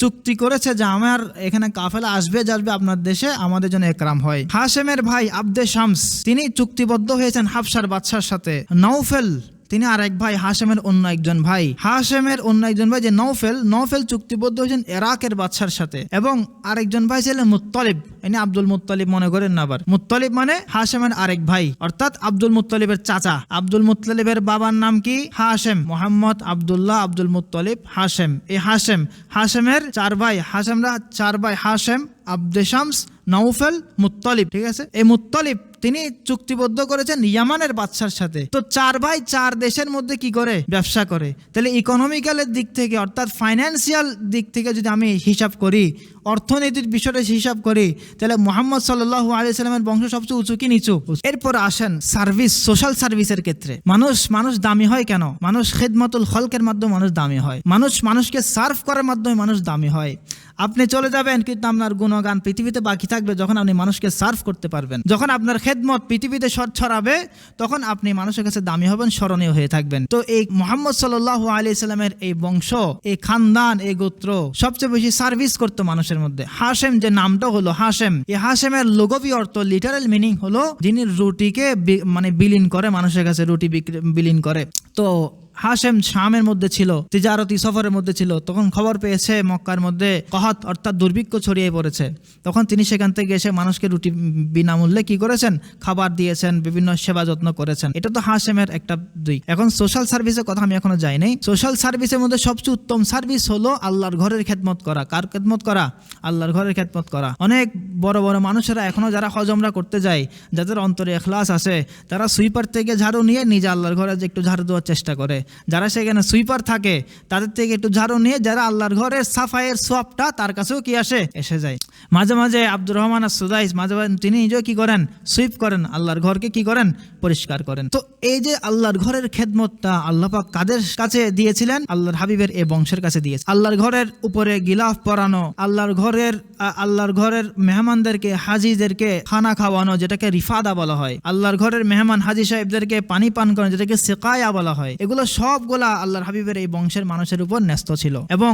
চুক্তি করেছে যে আমার এখানে কাফেলা আসবে যাবে আপনার দেশে, আমাদের জন্য একরাম হয়। হাশেমের ভাই আব্দে শামস, তিনি চুক্তিবদ্ধ হয়েছেন হাবশার বাদশার সাথে। নওফেল, তিনি আর এক ভাই হাশেমের অন্য একজন ভাই, হাশেমের অন্য একজন ভাই যে নৌফেল চুক্তিবদ্ধ হয়েছেন ইরাকের বাদশার সাথে, এবং আরেকজন ভাই ছিলেন মুত্তালিব, ইনি আব্দুল মুত্তালিব মনে করেন না আবার। মুত্তালিব মানে হাশেমের আরেক ভাই, অর্থাৎ আব্দুল মুত্তালিবের চাচা। আব্দুল মুত্তালিবের বাবার নাম কি? হাশেম, মোহাম্মদ আব্দুল্লাহ আব্দুল মুত্তালিব হাশেম। এই হাশেমের চার ভাই, হাশেম, আব্দেশামস, নৌফেল, মুত্তালিব। ঠিক আছে, এই মুত্তালিব তিনি চুক্তিবদ্ধ করেছেন ইয়ামানের বাদশার সাথে। তো চার ভাই চার দেশের মধ্যে কি করে? ব্যবসা করে। তাহলে ইকোনমিক্যালের দিক থেকে অর্থাৎ ফাইন্যান্সিয়াল দিক থেকে যদি আমি হিসাব করি, অর্থনীতির বিষয়টা হিসাব করি, তাহলে মুহাম্মদ সাল্লাল্লাহু আলাইহি সাল্লামের বংশ সবচেয়ে উঁচু কি নিচু? এরপর আসেন সার্ভিস, সোশ্যাল সার্ভিসের ক্ষেত্রে মানুষ দামি হয় কেন? মানুষ খিদমতুল খলকের মাধ্যমে মানুষ দামি হয়, মানুষকে সার্ভ করার মাধ্যমে মানুষ দামি হয়। আপনি চলে যাবেন কিন্তু আপনার গুণগান পৃথিবীতে বাকি থাকবে যখন আপনি মানুষকে সার্ভ করতে পারবেন। যখন আপনার খেদমত পৃথিবীতে ছড়াবে তখন আপনি মানুষের কাছে দামি হবেন, স্মরণীয় হয়ে থাকবেন। তো এই মুহাম্মদ সাল্লাল্লাহু আলাইহি সাল্লামের এই বংশ, এই খানদান, এই গোত্র সবচেয়ে বেশি সার্ভিস করতো মানুষের মধ্যে। হাশেম যে নামটা হলো হাশেম, এই হাশেমের লুগাবি অর্থ, লিটারাল মিনিং হলো যিনি রুটিকে মানে বিলীন করে, মানুষের কাছে রুটি বিলীন করে। তো হাশেম শামের মধ্যে ছিল, তিজারতি সফরের মধ্যে ছিল। তখন খবর পেয়েছে মক্কার মধ্যে কহত অর্থাৎ দুর্ভিক্ষ ছড়িয়ে পড়েছে। তখন তিনি সেখান থেকে এসে মানুষকে রুটি বিনামূল্যে কি করেছেন? খাবার দিয়েছেন, বিভিন্ন সেবা যত্ন করেছেন। এটা তো হাশেমের একটা দিক। এখন সোশ্যাল সার্ভিসের কথা আমি এখনো যাই নাই। সোশ্যাল সার্ভিসের মধ্যে সবচেয়ে উত্তম সার্ভিস হলো আল্লাহর ঘরের খেদমত করা। কার খেদমত করা? আল্লাহর ঘরের খেদমত করা। অনেক বড় বড় মানুষেরা এখনো যারা হজ উমরা করতে যায়, যাদের অন্তরে ইখলাস আছে, তারা সুইপার থেকে ঝাড়ু নিয়ে নিজে আল্লাহর ঘরে একটু ঝাড়ু দেওয়ার চেষ্টা করে। যারা সেখানে সুইপার থাকে তাদের থেকে একটু ঝাড়ু নিয়ে যারা আল্লাহর ঘরের সাফাইয়ের সোয়াবটা তার কাছেও কি এসে যায়। মাঝে মাঝে আব্দুর রহমান সুদাইস মাঝে মাঝে তিনি নিজেও কি করেন? সুইপ করেন, আল্লাহর ঘরকে কি করেন? পরিষ্কার করেন। তো এই যে আল্লাহর ঘরের খেদমতটা আল্লাহ পাক কাদের কাছে দিয়েছিলেন? আল্লাহর হাবিবের এই বংশের কাছে দিয়েছে। আল্লাহর ঘরের উপরে গিলাফ পরানো, আল্লাহর ঘরের মেহমানদেরকে, হাজিদেরকে খানা খাওয়ানো, যেটাকে রিফাদা বলা হয়। আল্লাহর ঘরের মেহমান হাজি সাহেবদেরকে পানি পান করানো, যেটাকে সিকায়া বলা হয়। এগুলো সবগুলা আল্লাহর হাবিবের এই বংশের মানুষের উপর ন্যস্ত ছিল। এবং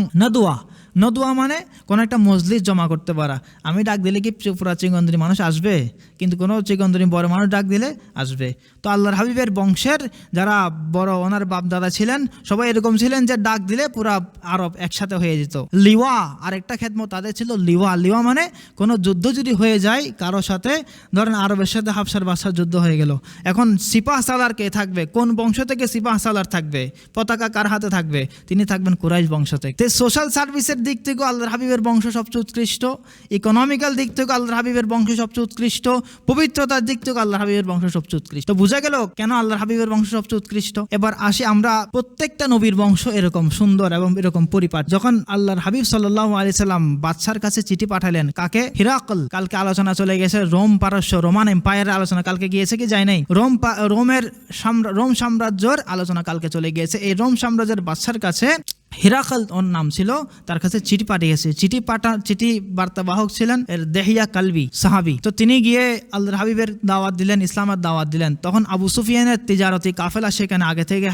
নদুয়া মানে কোন একটা মজলিস জমা করতে পারা। আমি ডাক দিলে কি পুরা চিকন্দরি মানুষ আসবে? কিন্তু কোনো চিকন্দরি বড় মানুষ ডাক দিলে আসবে। তো আল্লাহর হাবিবের বংশের যারা বড় ওনার বাপ দাদা ছিলেন সবাই এরকম ছিলেন যে ডাক দিলে পুরা আরব একসাথে হয়ে যেত। লিওয়া আরেকটা খেদমত তাদের ছিল। লিওয়া মানে কোনো যুদ্ধ যদি হয়ে যায় কারোর সাথে, ধরেন আরবের সাথে হাবশার বাদশার যুদ্ধ হয়ে গেল, এখন সিপাহ সালার কে থাকবে? কোন বংশ থেকে সিপাহ সালার থাকবে? পতাকা কার হাতে থাকবে? তিনি থাকবেন কুরাইশ বংশ থেকে। সোশ্যাল সার্ভিসের দিক থেকে আল্লাহর হাবিবের বংশ সবচেয়ে উৎকৃষ্ট, ইকোনমিক্যাল দিক থেকে আল্লাহর হাবিবের বংশ সবচেয়ে উৎকৃষ্ট, পবিত্রতার দিক থেকে আল্লাহর হাবিবের বংশ সবচেয়ে উৎকৃষ্ট। তো বোঝা গেল কেন আল্লাহর হাবিবের বংশ সবচেয়ে উৎকৃষ্ট। এবার আসি আমরা, প্রত্যেকটা নবীর বংশ এরকম সুন্দর এবং এরকম পরিপাট। যখন আল্লাহর হাবিব সাল্লাল্লাহু আলাইহি সাল্লাম বাদশার কাছে চিঠি পাঠালেন, কাকে? হিরাকল। কালকে আলোচনা চলে গেছে রোম পারস্য, রোমান এম্পায়ারের আলোচনা কালকে গিয়েছে কি যায় নাই? রোম সাম্রাজ্যের আলোচনা কালকে চলে গিয়েছে। এই রোম সাম্রাজ্যের বাদশার কাছে হিরাকল ওর নাম ছিল, তার কাছে চিঠি পাঠিয়েছে। চিঠি বার্তাবাহক ছিলেন দেহিয়া কালবি সাহাবি। তো তিনি গিয়ে আল্লাহর হাবিবের দাওয়াত দিলেন, ইসলামের দাওয়াত দিলেন। তখন আবু সুফিয়ানের তিজারতি কাফেলা সেখানে আগে থেকে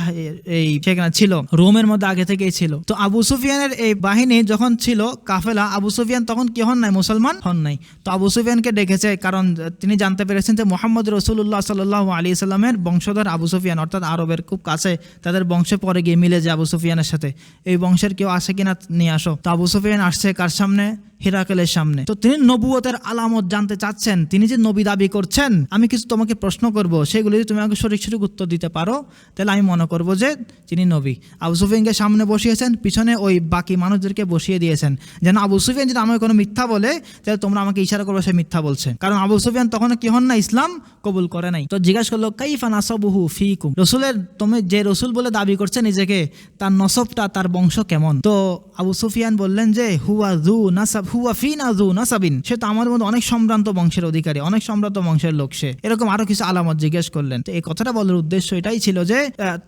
সেখানে ছিল, রোমের মধ্যে আগে থেকেই ছিল। তো আবু সুফিয়ানের এই বাহিনী যখন ছিল কাফেলা, আবু সুফিয়ান তখন কি হন নাই? মুসলমান হন নাই। তো আবু সুফিয়ানকে ডেকেছে, কারণ তিনি জানতে পেরেছেন যে মুহাম্মদ রাসূলুল্লাহ সাল্লাল্লাহু আলাইহি সাল্লামের বংশধর আবু সুফিয়ান, অর্থাৎ আরবের খুব কাছে, তাদের বংশে পরে গিয়ে মিলে যায় আবু সুফিয়ানের সাথে। এই বংশের কেউ আসে কিনা নিয়ে আসো। তো আবু সুফিয়ান আসছে কার সামনে? হিরাকেলের সামনে। তো তিনি নবুয়তের আলামত জানতে চাচ্ছেন, তিনি যে নবী দাবি করছেন, আমি কিছু তোমাকে প্রশ্ন করব, সেগুলো যদি তুমি আমাকে সঠিক উত্তর দিতে পারো তাহলে আমি মনে করব যে তিনি নবী। আবু সুফিয়ানকে সামনে বসিয়েছেন, পিছনে ওই বাকি মানুষদেরকে বসিয়ে দিয়েছেন, যেন আবু সুফিয়ান যদি আমাকে কোনো মিথ্যা বলে তাহলে তোমরা আমাকে ইশারা করবে সে মিথ্যা বলছে। কারণ আবু সুফিয়ান তখন কি হন না? ইসলাম কবুল করে নাই। তো জিজ্ঞাসা করলো, কাইফা নাসাবুহু ফিকুম, রসুলের, তুমি যে রসুল বলে দাবি করছে নিজেকে, তার নসবটা, তার বংশ কেমন? তো আবু সুফিয়ান বললেন যে হুয়া ফিনা যু নাসাবিন, সে তো আমার মধ্যে অনেক সম্ভ্রান্ত বংশের অধিকারী, অনেক সম্ভ্রান্ত বংশের লোক সে। এরকম আরো কিছু আলামত জিজ্ঞেস করলেন। তো এই কথাটা বলার উদ্দেশ্য এটাই ছিল যে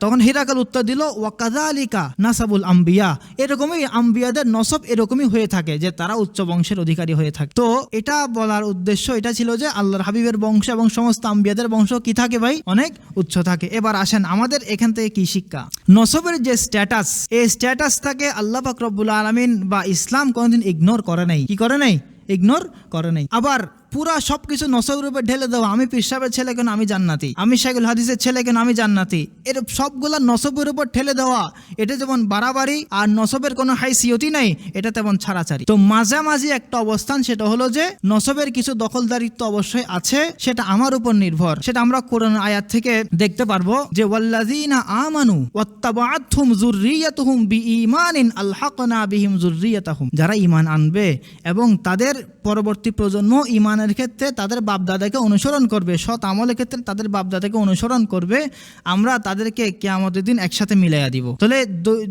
তখন হিরাকাল উত্তর দিল, ওয়াকাযালিকা নাসাবুল আম্বিয়া, এরকমই আম্বিয়াদের নসব এরকমই হয়ে থাকে যে তারা উচ্চ বংশের অধিকারী হয়ে থাকে। তো এটা বলার উদ্দেশ্য এটা ছিল যে আল্লাহর হাবিবের বংশ এবং সমস্ত আম্বিয়াদের বংশ কি থাকে ভাই? অনেক উচ্চ থাকে। এবার আসেন আমাদের এখান থেকে কি শিক্ষা? নসবের যে স্ট্যাটাস, এই স্ট্যাটাসটাকে আল্লাহ পাক রব্বুল আলামিন বা ইসলাম কোনদিন ইগনোর করে নাই। কি করে নাই? ইগনোর করে নাই। আবার পুরা সবকিছু নসবের উপর ঢেলে দেওয়া, আমি পীর সাহেবের ছেলে কেন আমি জান্নাতি, আমি শাইখুল হাদিসের ছেলে কেন আমি জান্নাতি, এর সবগুলা নসবের উপর ঠেলে দেওয়া, এটা যেমন বাড়াবাড়ি আর নসবের কোনো হাইসিয়তি নাই, এটা তেমন ছাড়াছাড়ি। তো মাঝামাঝি একটা অবস্থান, সেটা হলো যে নসবের কিছু দখলদারিত্ব অবশ্যই আছে, সেটা আমার উপর নির্ভর। সেটা আমরা কোরআন আয়াত থেকে দেখতে পারবো যে ওয়াল্লাযীনা আমানু ওয়াত্তাবাআতহুম যুররিয়াতুহুম বিঈমানিন আলহাকনা বিহিম যুররিয়াতাহুম, যারা ঈমান আনবে এবং তাদের পরবর্তী প্রজন্ম ঈমানের ক্ষেত্রে তাদের বাপদাদাকে অনুসরণ করবে, সৎ আমলের ক্ষেত্রে তাদের বাপদাদাকে অনুসরণ করবে, আমরা তাদেরকে কিয়ামতের দিন একসাথে মিলাইয়া দিব। তাহলে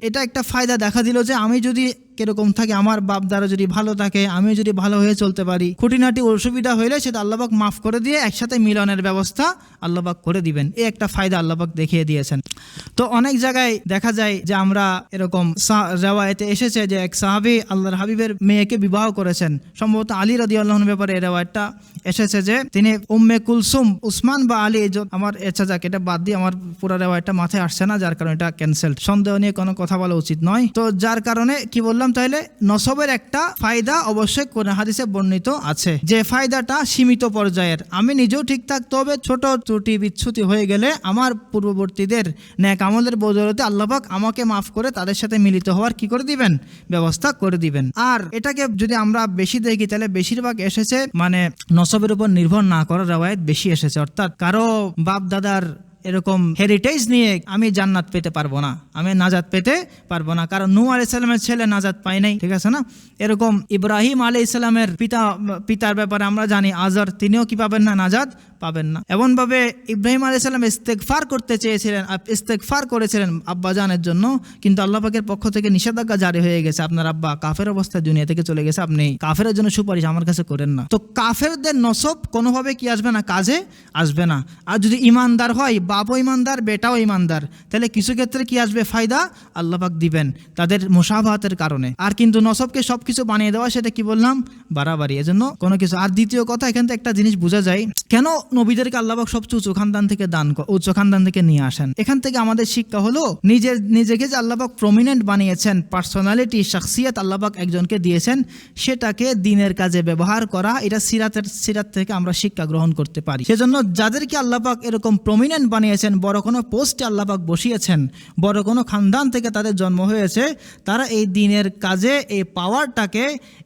এটা একটা ফায়দা দেখা দিল যে আমি যদি কিরকম থাকে, আমার বাপ দ্বারা যদি ভালো থাকে, আমি যদি ভালো হয়ে চলতে পারি, খুঁটিনাটি অসুবিধা হইলে সেটা আল্লাহবাক মাফ করে দিয়ে একসাথে মিলনের ব্যবস্থা আল্লাহবাক করে দিবেন। এই একটা ফায়দা আল্লাহবাক দেখিয়ে দিয়েছেন। তো অনেক জায়গায় দেখা যায় যে আমরা এরকম রেওয়ায়েতে এসেছে যে এক সাহাবী আল্লাহর হাবিবের মেয়েকে বিবাহ করেছেন, সম্ভবত আলী রাদিয়াল্লাহু আনহুর ব্যাপারে এই রেওয়ায়েতটা এসেছে যে তিনি উম্মে কুলসুম, উসমান বা আলী, আমার যাক এটা বাদ দিয়ে আমার পুরো রেওয়ায়েতটা মাথায় আসছে না, যার কারণে এটা ক্যান্সেল, সন্দেহ নিয়ে কোনো কথা বলা উচিত নয়। তো যার কারণে কি বললাম, তাহলে নসবের একটা ফায়দা অবশ্যই কোরআন হাদিসে বর্ণিত আছে, যে ফায়দাটা সীমিত পর্যায়ের, আমি নিজেও ঠিক থাকতে হবে, ছোট ত্রুটি বিচ্ছুতি হয়ে গেলে আমার পূর্ববর্তীদের নেক আমলের বদৌলতে আল্লাহ পাক আমাকে মাফ করে তাদের সাথে মিলিত হওয়ার কি করে দিবেন, ব্যবস্থা করে দিবেন। আর এটাকে যদি আমরা বেশি দেখি তাহলে বেশিরভাগ এসেছে মানে নসবের উপর নির্ভর না করার রেওয়ায়েত বেশি এসেছে, অর্থাৎ কারো বাপ দাদার এরকম হেরিটেজ নিয়ে আমি জান্নাত পেতে পারবো না, আমি নাজাত পেতে পারবো না, কারণ নূহ আলাইহিস সালামের ছেলে নাজাত পায় নাই, ঠিক আছে না। এরকম ইব্রাহিম আলাইহিস সালামের পিতার ব্যাপারে আমরা জানি, আজর, তিনিও কি পাবেন না, নাজাত পাবেন না। এমনভাবে ইব্রাহিম আলাইহিস সালাম ইস্তেগফার করতে চেয়েছিলেন, ইস্তেগফার করেছিলেন আব্বাজানের জন্য, কিন্তু আল্লাহ পাকের পক্ষ থেকে নিষেধাজ্ঞা জারি হয়ে গেছে, আপনার আব্বা কাফের অবস্থায় দুনিয়া থেকে চলে গেছে, আপনি কাফেরের জন্য সুপারিশ আমার কাছে করেন না। তো কাফেরদের নসব কোনোভাবে কি আসবে না, কাজে আসবে না। আর যদি ইমানদার হয়, বাপও ইমানদার, বেটাও ইমানদার, তাহলে কিছু ক্ষেত্রে কি আসবে, ফায়দা আল্লাহ পাক দিবেন তাদের মুশাবাহাতের কারণে। আর কিন্তু নসবকে সবকিছু বানিয়ে দেওয়া, সেটা কি বললাম, বাড়াবাড়ি, এজন্য কোনো কিছু। আর দ্বিতীয় কথা, এখান থেকে একটা জিনিস বোঝা যায়, কেন নবীদেরকে আল্লাহ পাক সবচেয়ে উচ্চ খানদান থেকে উচ্চ খানদান থেকে নিয়ে আসেন। এখান থেকে আমাদের শিক্ষা হলো, নিজেকে যে আল্লাহ পাক প্রমিনেন্ট বানিয়েছেন, পার্সোনালিটি, শাখসিয়াত আল্লাহ পাক একজনকে দিয়েছেন, সেটাকে দিনের কাজে ব্যবহার করা, এটা সিরাত থেকে আমরা শিক্ষা গ্রহণ করতে পারি। সেজন্য যাদেরকে আল্লাহ পাক এরকম প্রমিনেন্ট বানিয়েছেন, বড় কোনো পোস্টে আল্লাহ পাক বসিয়েছেন, বড় কোনো খানদান থেকে তাদের জন্ম হয়েছে, তারা এই দিনের কাজে এই পাওয়ারটাকে,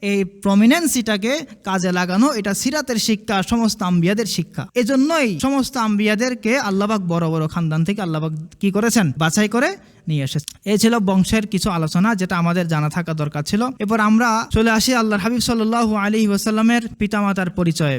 এই প্রমিনেন্সিটাকে কাজে লাগানো, এটা সিরাতের শিক্ষা, সমস্ত আম্বিয়াদের শিক্ষা। এজন্যই সমস্ত আম্বিয়াদেরকে আল্লাহ পাক বড় বড় খানদান থেকে আল্লাহ পাক কি করেছেন, বাছাই করে নিয়ে এসেছে। এই ছিল বংশের কিছু আলোচনা, যেটা আমাদের জানা থাকা দরকার ছিল। এরপর আমরা চলে আসি আল্লাহর হাবিব সাল্লাল্লাহু আলাইহি ওয়াসাল্লামের পিতামাতার পরিচয়ে।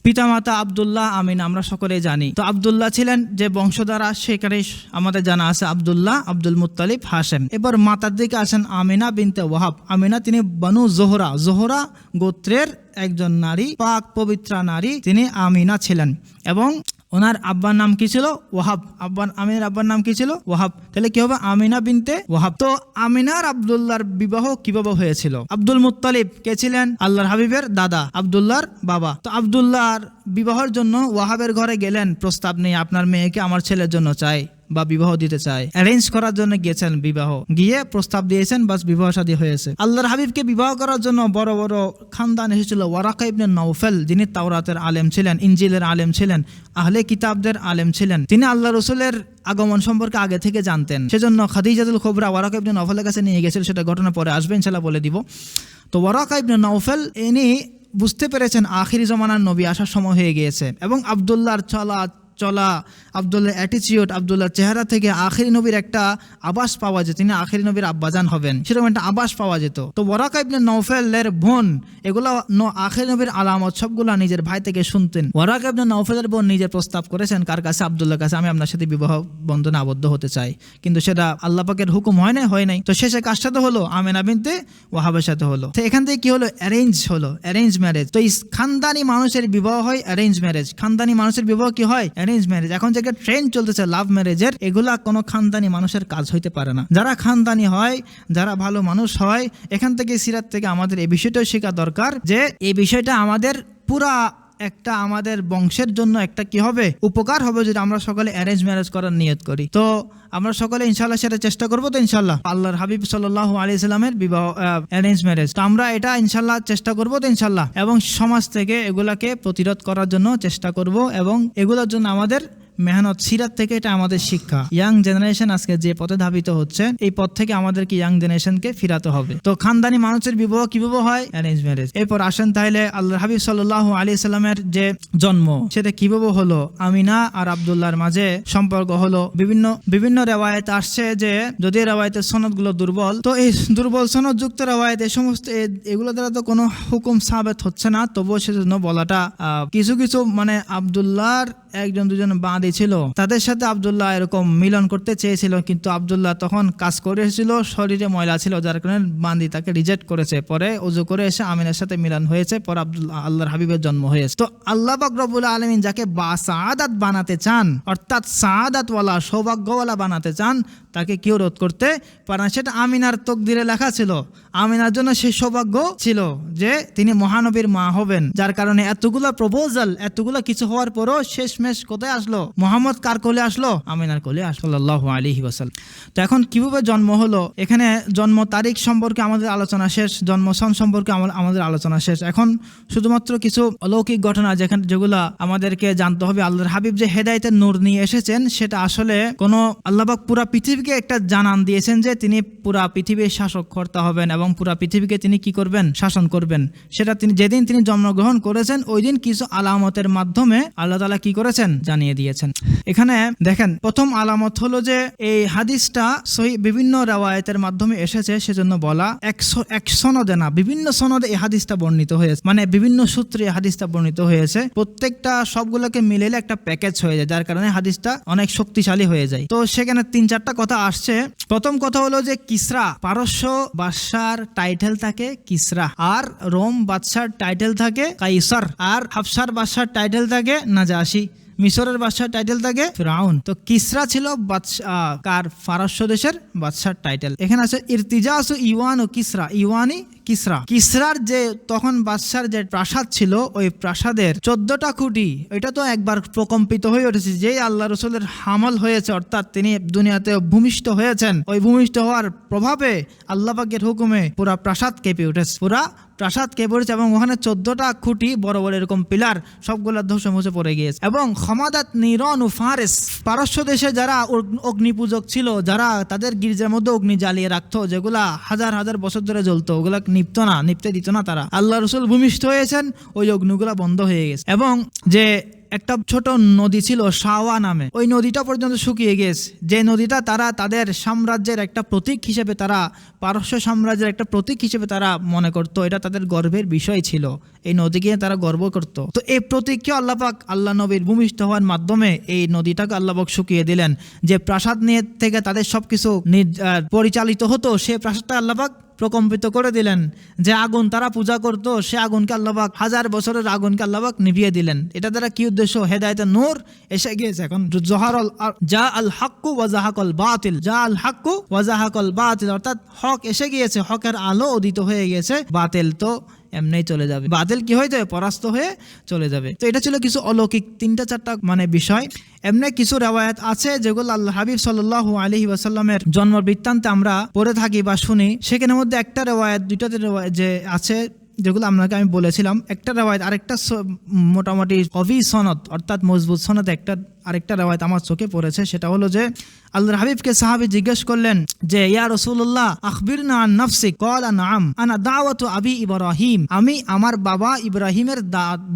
পিতামাতা আব্দুল্লাহ, আমিনা, আমরা সকলেই জানি। তো আব্দুল্লাহ ছিলেন যে বংশধারা, সেখানে আমাদের জানা আছে আব্দুল্লাহ, আব্দুল মুত্তালিব, হাশেম। এবার মাতার দিকে আসেন আমিনা বিনতে ওয়াহাব। আমিনা তিনি বানু জোহরা গোত্রের একজন নারী, পাক পবিত্রা নারী, তিনি আমিনা ছিলেন। এবং ওনার আব্বার নাম কি ছিল, ওয়াহাব। আমিনার আব্বার নাম কি ছিল, ওয়াহাব। তাহলে কি হবে, আমিনা বিনতে ওয়াহাব। তো আমিনার আব্দুল্লাহর বিবাহ কিভাবে হয়েছিল? আব্দুল মুত্তালিব কে ছিলেন, আল্লাহর হাবিবের দাদা, আব্দুল্লাহর বাবা। তো আব্দুল্লাহর বিবাহের জন্য ওয়াহাবের ঘরে গেলেন, প্রস্তাব নেই, আপনার মেয়েকে আমার ছেলের জন্য চাই বা বিবাহ দিতে চায়, অ্যারেঞ্জ করার জন্য গিয়েছেন, বিবাহ গিয়ে প্রস্তাব দিয়েছেন, বাস বিবাহ শাদী হয়েছে। আল্লাহর হাবিবকে বিবাহ করার জন্য বড় বড় খানদান এসেছিল। ওয়ারাকা ইবনে নওফেল, যিনি তাওরাতের আলেম ছিলেন, ইনজিলের আলেম ছিলেন, আহলে কিতাবদের আলেম ছিলেন, তিনি আল্লাহ রসুলের আগমন সম্পর্কে আগে থেকে জানতেন। সেজন্য খাদিজাতুল কুবরা ওয়ারাকা ইবনে নওফেলের কাছে নিয়ে গেছিল, সেটা ঘটনা পরে আসবে ইনশাআল্লাহ বলে দিব। তো ওয়ারাকা ইবনে নওফেল ইনি বুঝতে পেরেছেন আখিরি জমানার নবী আসার সময় হয়ে গিয়েছে, এবং আব্দুল্লাহর চলা, আব্দুল্লাহর অ্যাটিচিউড, আব্দুল্লাহর চেহারা থেকে আখিরি নবীর একটা আভাস পাওয়া যেত, তিনি আখিরি নবীর আব্বাজান হবেন, সেরকম একটা আভাস পাওয়া যেত। তো ওয়ারাকা ইবনে নওফেলের বোন এগুলো আখিরি নবীর আলামত সবগুলা নিজের ভাই থেকে শুনতেন। ওয়ারাকা ইবনে নওফেলের বোন নিজে প্রস্তাব করেছেন কার কাছে, আব্দুল্লাহর কাছে, আমি আপনার সাথে বিবাহ বন্ধনে আবদ্ধ হতে চাই, কিন্তু সেটা আল্লাহ পাকের হুকুম হয় নাই। তো শেষে কার সাথে হলো, আমিনা বিনতে ওয়াহাবের সাথে হলো। তো এখান থেকে কি হলো, অ্যারেঞ্জ ম্যারেজ। তো খানদানি মানুষের বিবাহ হয় অ্যারেঞ্জ ম্যারেজ, খানদানি মানুষের বিবাহ কি হয়, অ্যারেঞ্জ ম্যারেজ। এখন যে ট্রেন্ড চলতেছে লাভ ম্যারেজের, এগুলা কোনো খানদানি মানুষের কাজ হইতে পারে না। যারা খানদানি হয়, যারা ভালো মানুষ হয়, এখান থেকে সিরাত থেকে আমাদের এই বিষয়টাও শেখা দরকার, যে এই বিষয়টা আমাদের পুরা একটা আমাদের বংশের জন্য একটা কি হবে, উপকার হবে যদি আমরা সকলে অ্যারেঞ্জ ম্যারেজ করার নিয়ত করি। তো আমরা সকলে ইনশাআল্লাহ সেটা চেষ্টা করবো তো ইনশাআল্লাহ, আল্লাহর হাবিব সাল্লাল্লাহু আলাইহি সাল্লামের বিবাহ অ্যারেঞ্জ ম্যারেজ। তো আমরা এটা ইনশাআল্লাহ চেষ্টা করবো তো ইনশাআল্লাহ, এবং সমাজ থেকে এগুলাকে প্রতিরোধ করার জন্য চেষ্টা করব, এবং এগুলোর জন্য আমাদের মেহনত, সিরাত থেকে এটা আমাদের শিক্ষা। ইয়াং জেনারেশন আজকে যে পথে ধাবিত হচ্ছে, এই পথ থেকে আমাদেরকে ইয়াং জেনারেশনকে ফিরাতে হবে। তো খানদানি মানুষের বিবাহ কিভাবে হয়? Arrange marriage. এরপর আসেন তাহলে আল্লাহর হাবিব সাল্লাল্লাহু আলাইহি সাল্লামের যে জন্ম, সেটা কিভাবে হলো? আমিনা আর আব্দুল্লাহর মাঝে সম্পর্ক হলো। বিভিন্ন রেওয়ায়েত আসছে যে, যদি রেওয়ায়েতের সনদগুলো দুর্বল, তো এই দুর্বল সনদ যুক্ত রেওয়ায়েত এই সমস্ত এগুলো দ্বারা তো কোনো হুকুম সাবেত হচ্ছে না, তবুও সেজন্য বলাটা কিছু কিছু মানে আব্দুল্লাহর একজন দুজন বাঁধি ছিল, তাদের সাথে আব্দুল্লাহ এরকম মিলন করতে চেয়েছিল, কিন্তু আব্দুল্লাহ তখন কাজ করে এসেছিল, শরীরে ময়লা ছিল, যার কারণে বাঁধি তাকে রিজেক্ট করেছে। পরে ওযু করে এসে আমিনার সাথে মিলন হয়েছে, পরে আল্লাহর হাবিবের জন্ম হয়েছে। তো আল্লাহ পাক রব্বুল আলামিন যাকে সাআদাত বানাতে চান, অর্থাৎ সাআদাতওয়ালা, সৌভাগ্যওয়ালা বানাতে চান, তাকে কেউ রোধ করতে পারে না। সেটা আমিনার তকদিরে লেখা ছিল। আমিনার জন্য সেই সৌভাগ্য ছিল যে তিনি মহানবীর মা হবেন, যার কারণে এতগুলা প্রপোজাল, এতগুলা কিছু হওয়ার পরও শেষমেশ কোথায় আসলো? মোহাম্মদ কার কোলে আসলো? আমিনার কোলে আসলো, সাল্লাল্লাহু আলাইহি ওয়াসাল্লাম। তো এখন কিভাবে জন্ম হলো? এখানে জন্ম তারিখ সম্পর্কে আমাদের আলোচনা শেষ, জন্মসন সম্পর্কে আমাদের আলোচনা শেষ। এখন শুধুমাত্র কিছু অলৌকিক ঘটনা যেগুলা আমাদেরকে জানতে হবে। আল্লাহর হাবিব যে হেদায়েতের নূর নিয়ে এসেছেন, সেটা আসলে কোনো আল্লাহ পাক পুরা পৃথিবীকে একটা জানান দিয়েছেন যে তিনি পুরা পৃথিবীর শাসক কর্তা হবেন এবং পুরা পৃথিবীকে তিনি কি করবেন? শাসন করবেন। সেটা তিনি যেদিন তিনি জন্মগ্রহণ করেছেন, ওই দিন কিছু আলামতের মাধ্যমে আল্লাহ তাআলা কি করেছেন? জানিয়ে দিয়েছেন। এখানে দেখেন, প্রথম আলামত হলো যে এই হাদিসটা সহিহ বিভিন্ন রাওয়ায়াতের মাধ্যমে এসেছে, সেজন্য বলা। এক সনদে না, বিভিন্ন সনদে এই হাদিসটা বর্ণিত হয়েছে, মানে বিভিন্ন সূত্রে এই হাদিসটা বর্ণিত হয়েছে। প্রত্যেকটা সবগুলোকে মিলাইলে একটা প্যাকেজ হয়ে যায়, যার কারণে হাদিসটা অনেক শক্তিশালী হয়ে যায়। তো সেখানে 3-4টা কথা আসছে। প্রথম কথা হলো যে কিসরা, পারস্য বাদশার টাইটেল থাকে কিসরা, আর রোম বাদশার টাইটেল থাকে কাইসার, আর হাফসার বাদশার টাইটেল থাকে নাজাশি, মিশরের বাদশার টাইটেল থাকে ফিরাউন। তো কিসরা ছিল কার? পারস্য দেশের বাদশার টাইটেল। এখানে আছে ইরতিজাসু ইওয়ান ও কিসরা, ইওয়ানি কিসরা। কিসরার যে তখন বাদশার যে প্রাসাদ ছিল, ওই প্রাসাদের 14টা খুঁটি, এটা তো একবার প্রকম্পিত হয়ে উঠেছে। যেই আল্লাহ রসুলের হামল হয়েছে, অর্থাৎ তিনি দুনিয়াতে ভূমিষ্ঠ হয়েছেন, ওই ভূমিষ্ঠ হওয়ার প্রভাবে আল্লাহ পাকের হুকুমে পুরা প্রাসাদ কেঁপে উঠেছে, পুরা প্রাসাদ কেঁপে উঠেছে, এবং ওখানে 14টা খুঁটি বড় বড় এরকম পিলার সবগুলা ধসে মুছে পড়ে গিয়েছে। এবং ক্ষমাদাত নিরন ও ফারেস, পারস্য দেশে যারা অগ্নি পূজক ছিল, যারা তাদের গির্জার মধ্যে অগ্নি জ্বালিয়ে রাখতো, যেগুলা হাজার হাজার বছর ধরে জ্বলতো, ওগুলা নিপতে দিত না তারা। আল্লাহ রসুল ভূমিষ্ঠ হয়েছেন, ওই অগ্নিগুলা বন্ধ হয়ে গেছে। এবং যে একটা ছোট নদী ছিল শাওয়া নামে, ওই নদীটা পর্যন্ত শুকিয়ে গেছে। যে নদীটা তারা তাদের সাম্রাজ্যের একটা প্রতীক হিসেবে, তারা পারস্য সাম্রাজ্যের একটা প্রতীক হিসেবে তারা মনে করতো, এটা তাদের গর্বের বিষয় ছিল, এই নদীকে তারা গর্ব করত। তো এই প্রতীককে আল্লাহ পাক আল্লাহ নবীর ভূমিষ্ঠ হওয়ার মাধ্যমে এই নদীটাকে আল্লাহ পাক শুকিয়ে দিলেন। যে প্রাসাদ নিয়ে থেকে তাদের সবকিছু পরিচালিত হতো, সেই প্রাসাদটা আল্লাহ পাক প্রকম্পিত করে দিলেন। যে আগুন তারা পূজা করত, সে আগুনকে আল্লাহ পাক, হাজার বছরের আগুনকে আল্লাহ পাক নিভিয়ে দিলেন। এটা দ্বারা কি উদ্দেশ্য? হেদায়েতের নূর এসে গিয়েছে। এখন যা আল হাক্কু ওয়া যাহাকাল বাতিল, যা আল হাক্কু ওয়া যাহাকাল বাতিল, অর্থাৎ হক এসে গিয়েছে, হকের আলো উদিত হয়ে গেছে, বাতিল তো এমনিই চলে যাবে, বাতিল কি হয়ে যাবে? পরাস্ত হয়ে চলে যাবে। তো এটা ছিল কিছু অলৌকিক 3-4টা মানে বিষয়। এমনি কিছু রেওয়ায়াত আছে যেগুলো আল্লাহ হাবিব সাল্লাল্লাহু আলাইহি ওয়াসাল্লামের জন্ম বৃত্তান্তে আমরা পড়ে থাকি বা শুনি। সেখানের মধ্যে একটা রেওয়ায়াত, 2টা রেওয়ায়াত যে আছে, যেগুলো আপনাকে আমি বলেছিলাম, একটা রেওয়ায়াত আরেকটা মোটামুটি কবি সনদ, অর্থাৎ মজবুত সনদ আরেকটা রেওয়ায়াত আমার চোখে পড়েছে। সেটা হলো যে আল্লাহর হাবিবকে সাহাবী জিজ্ঞেস করলেন যে, ইয়া রাসূলুল্লাহ আখবিরনা আন নাফসিক, ক্বালা নাআম আনা দাওয়াতু আবি ইব্রাহিম, আমি আমার বাবা ইব্রাহিমের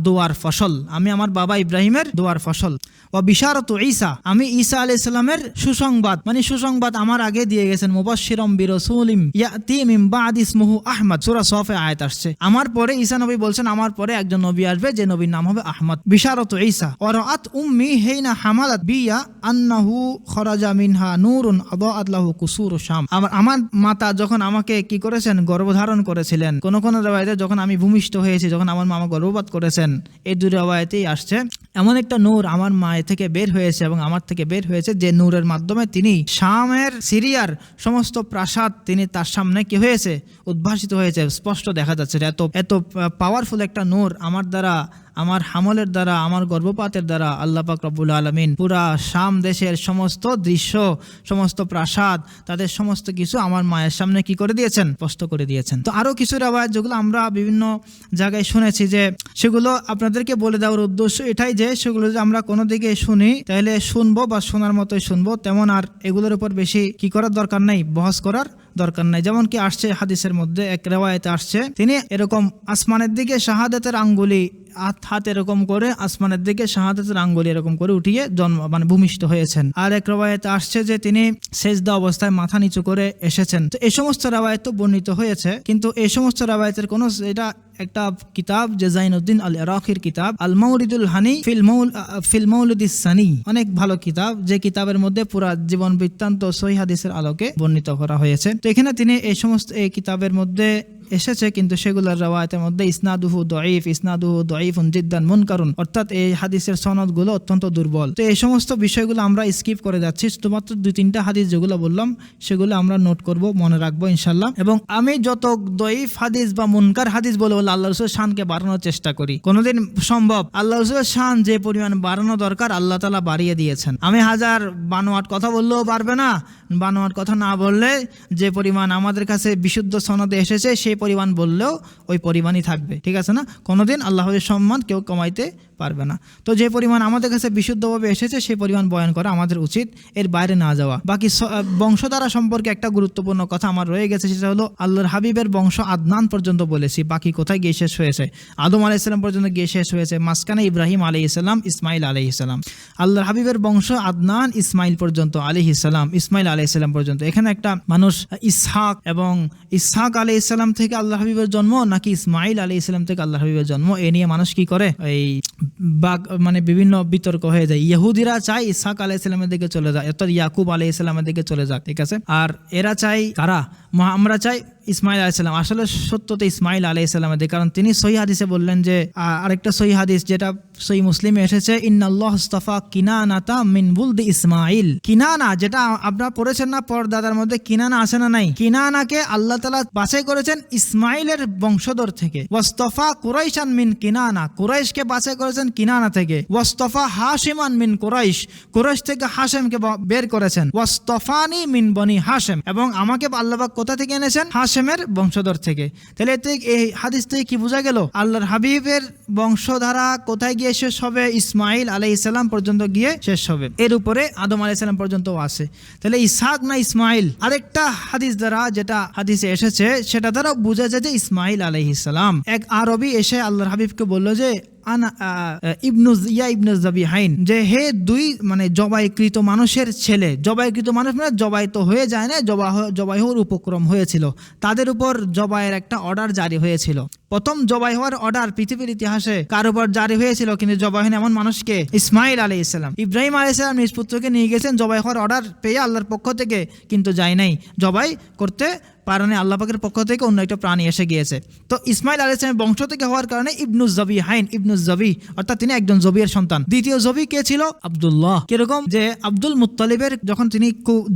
দোয়ার ফসল, আমি আমার বাবা ইব্রাহিমের দোয়ার ফসল। ওয়া বিশারাতু ঈসা, আমি ঈসা আলাইহিস সালামের সুসংবাদ, মানে সুসংবাদ আমার আগে দিয়ে গেছেন। মুবাশশিরাম বিরাসূলিম ইয়াতি মিন বাদি ইসমুহু আহমদ, সূরা সফে আয়াত আসছে। আমার পরে ঈসা নবী বলছেন, আমার পরে একজন নবী আসবে, যে নবীর নাম হবে আহমদ। বিশারাতু ঈসা। ওয়া রাআত উম্মি হিনা হামালাত বিয়া আন্নাহু খরাজা মিনহা নূরুন আদাআত লাহু কুসুরু শাম, আমার মাতা যখন আমাকে কি করেছেন? গর্ভধারণ করেছিলেন। কোন কোন রিওয়ায়াতে যখন আমি ভূমিষ্ঠ হয়েছি, যখন আমার মামা গর্ভপাত করেছেন, এই 2 রিওয়ায়াতেই আসছে এমন একটা নূর আমার মায়ের থেকে বের হয়েছে এবং আমার থেকে বের হয়েছে, যে নূরের মাধ্যমে তিনি শামের, সিরিয়ার সমস্ত প্রাসাদ তিনি তার সামনে কি হয়েছে? উদ্ভাসিত হয়েছে, স্পষ্ট দেখা যাচ্ছে। এত পাওয়ারফুল একটা নূর আমার দ্বারা আমার হামলের দ্বারা, আমার গর্ভপাতের দ্বারা আল্লাহ পাক রব্বুল আলামিন পুরা শাম দেশের সমস্ত দৃশ্য, সমস্ত প্রাসাদ, তাদের সমস্ত কিছু আমার মায়ের সামনে কি করে দিয়েছেন, স্পষ্ট করে দিয়েছেন। তো আরো কিছু রেওয়ায়াত যেগুলো আমরা বিভিন্ন জায়গায় শুনেছি, যে সেগুলো আপনাদেরকে বলে দেওয়ার উদ্দেশ্য এটাই যে সেগুলো যদি আমরা কোনো দিকে শুনি তাহলে শুনবো বা শোনার মতোই শুনবো, তেমন আর এগুলোর উপর বেশি কি করার দরকার নাই, বহস করার দরকার নাই। যেমন কি আসছে হাদিসের মধ্যে, এক রেওয়ায়েতে আসছে তিনি এরকম আসমানের দিকে শাহাদাতের আঙ্গুলি হাত এরকম করে আসমানের দিকে শাহাদাতের আঙ্গুলি এরকম করে উঠিয়ে ভূমিষ্ঠ হয়েছেন। আর এক রেওয়ায়েতে আসছে যে তিনি সেজদা অবস্থায় মাথা নিচু করে এসেছেন। তো এই সমস্ত রেওয়ায়েত তো বর্ণিত হয়েছে, কিন্তু এই সমস্ত রেওয়ায়েতের কোনো, এটা একটা কিতাব যে জাইনুদ্দিন আল ইরাকির কিতাব আল মাউরিদুল হানি ফিল মাউলিদিস সানি, অনেক ভালো কিতাব, যে কিতাবের মধ্যে পুরা জীবন বৃত্তান্ত সহিহ হাদিসের আলোকে বর্ণিত করা হয়েছে। তো এখানে তিনি এই সমস্ত এই কিতাবের মধ্যে এসেছে, কিন্তু সেগুলোর রওয়ায়াতের মধ্যে ইসনাদুহু দাঈফুন জিদ্দান মুনকারুন, অর্থাৎ এই হাদিসের সনদগুলো অত্যন্ত দুর্বল। তো এই সমস্ত বিষয়গুলো আমরা স্কিপ করে যাচ্ছি, শুধুমাত্র 2-3টা হাদিস যেগুলো বললাম সেগুলো আমরা নোট করব, মনে রাখবো ইনশাআল্লাহ। এবং আমি যত দঈফ হাদিস বা মুনকার হাদিস বলে আল্লাহ রাসূলের শানকে বাড়ানোর চেষ্টা করি, কোনোদিন সম্ভব আল্লাহ রাসূলের শান যে পরিমাণ বাড়ানো দরকার আল্লাহ তাআলা বাড়িয়ে দিয়েছেন। আমি হাজার বানোয়াট কথা বললেও পারবে না, বানোয়াট কথা না বললে যে পরিমাণ আমাদের কাছে বিশুদ্ধ সনদে এসেছে সেই পরিমাণ বললেও ওই পরিমাণই থাকবে, ঠিক আছে না? কোনোদিন আল্লাহর সম্মান কেউ কমাইতে পারবে না। তো যে পরিমাণ আমাদের কাছে বিশুদ্ধভাবে এসেছে সেই পরিমাণ বয়ান করা আমাদের উচিত, এর বাইরে না যাওয়া। বাকি বংশধারা সম্পর্কে একটা গুরুত্বপূর্ণ কথা আমার রয়ে গেছে, সেটা হলো আল্লাহর হাবিবের বংশ আদনান পর্যন্ত বলেছি, বাকি কোথায় গিয়ে শেষ হয়েছে? আদম আলাইহিস সালাম পর্যন্ত গিয়ে শেষ হয়েছে, মাঝখানে ইব্রাহিম আলাইহিস সালাম, ইসমাইল আলাইহিস সালাম। আল্লাহর হাবিবের বংশ আদনান ইসমাইল পর্যন্ত আলাইহিস সালাম, ইসমাইল আলাইহিস সালাম পর্যন্ত। এখানে একটা মানুষ ইসহাক এবং ইসহাক আলাইহিস সালাম থেকে আল্লাহর হাবিবের জন্ম নাকি ইসমাইল আলাইহিস সালাম থেকে আল্লাহর হাবিবের জন্ম, এ নিয়ে মানুষ কি করে, এই বিভিন্ন বিতর্ক হয়ে যায়। ইহুদিরা চায় ইসহাক আলাইহিস সালামের দিকে চলে যায়, অর্থাৎ ইয়াকুব আলাইহিস সালামের দিকে চলে যাক, ঠিক আছে? আর এরা চাই কারা, আমরা চাই ইসমাইল আলাইহিস সালাম। আসলে সত্যতে ইসমাইল আলাইহিস সালামের দিকে, কারণ তিনি সহিহ হাদিসে বললেন যে, আরেকটা সহিহ হাদিস যেটা সহিহ মুসলিমে এসেছে, ইন্নাল্লাহ ইসতাফা কিনানাতা মিন বুলদি ইসমাইল। কিনানা, যেটা আপনারা পড়েছেন না পর্দাদার মধ্যে, কিনানা আছে না নাই? কিনানাকে আল্লাহ তাআলা বাছাই করেছেন ইসমাইলের বংশধর থেকে। ওয়াসতাফা কুরাইশান মিন কিনানা, কুরাইশকে বাছাই করেছেন কিনানা থেকে। ওয়াসতাফা হাশিমান মিন কুরাইশ, কুরাইশ থেকে হাশেমকে বের করেছেন। ওয়াসতাফানি মিন বনি হাশেম, এবং আমাকে আল্লাহ পাক কোথা থেকে এনেছেন? হাশেমের বংশধর থেকে। তাহলে এই হাদিস থেকে কি বোঝা গেল? আল্লাহর হাবিবের বংশধারা কোথায় গিয়ে শেষ হবে? ইসমাইল আলাইহিস সালাম পর্যন্ত গিয়ে শেষ হবে, এর উপরে আদম আলাইহিস সালাম পর্যন্ত আছে। তাহলে ইসহাক না ইসমাইল? আরেকটা হাদিস দ্বারা, যেটা হাদিসে এসেছে সেটা দ্বারা বোঝা যায় যে ইসমাইল আলাইহিস সালাম। এক আরবি এসে আল্লাহর হাবিবকে বলল যে ইবনু যাবিহাইন, যে হে দুই জবাইকৃত মানুষের ছেলে। জবাইকৃত মানুষ মানে জবাই তো হয়ে যায় না, জবাই হওয়ার উপক্রম হয়েছিল, তাদের উপর জবাইয়ের একটা অর্ডার জারি হয়েছিল। প্রথম জবাই হওয়ার অর্ডার পৃথিবীর ইতিহাসে কার উপর জারি হয়েছিল কিন্তু জবাই হয়নি এমন মানুষকে? ইসমাইল আলাইহিস সালাম। ইব্রাহিম আলাইহিস সালাম নিজ পুত্রকে নিয়ে গেছেন জবাই হওয়ার অর্ডার পেয়ে আল্লাহর পক্ষ থেকে, কিন্তু যায় নাই, জবাই করতে পারেনি, আল্লাহ পাকের পক্ষ থেকে অন্য একটা প্রাণী এসে গিয়েছে। তো ইসমাইল আলাইহিস সালামের বংশ থেকে হওয়ার কারণে ইবনু যাবিহাইন, ইবনু যাবি, অর্থাৎ তিনি একজন জবির সন্তান। দ্বিতীয় জবি কে ছিল? আব্দুল্লাহ। কিরকম? যে আব্দুল মুত্তালিবের যখন তিনি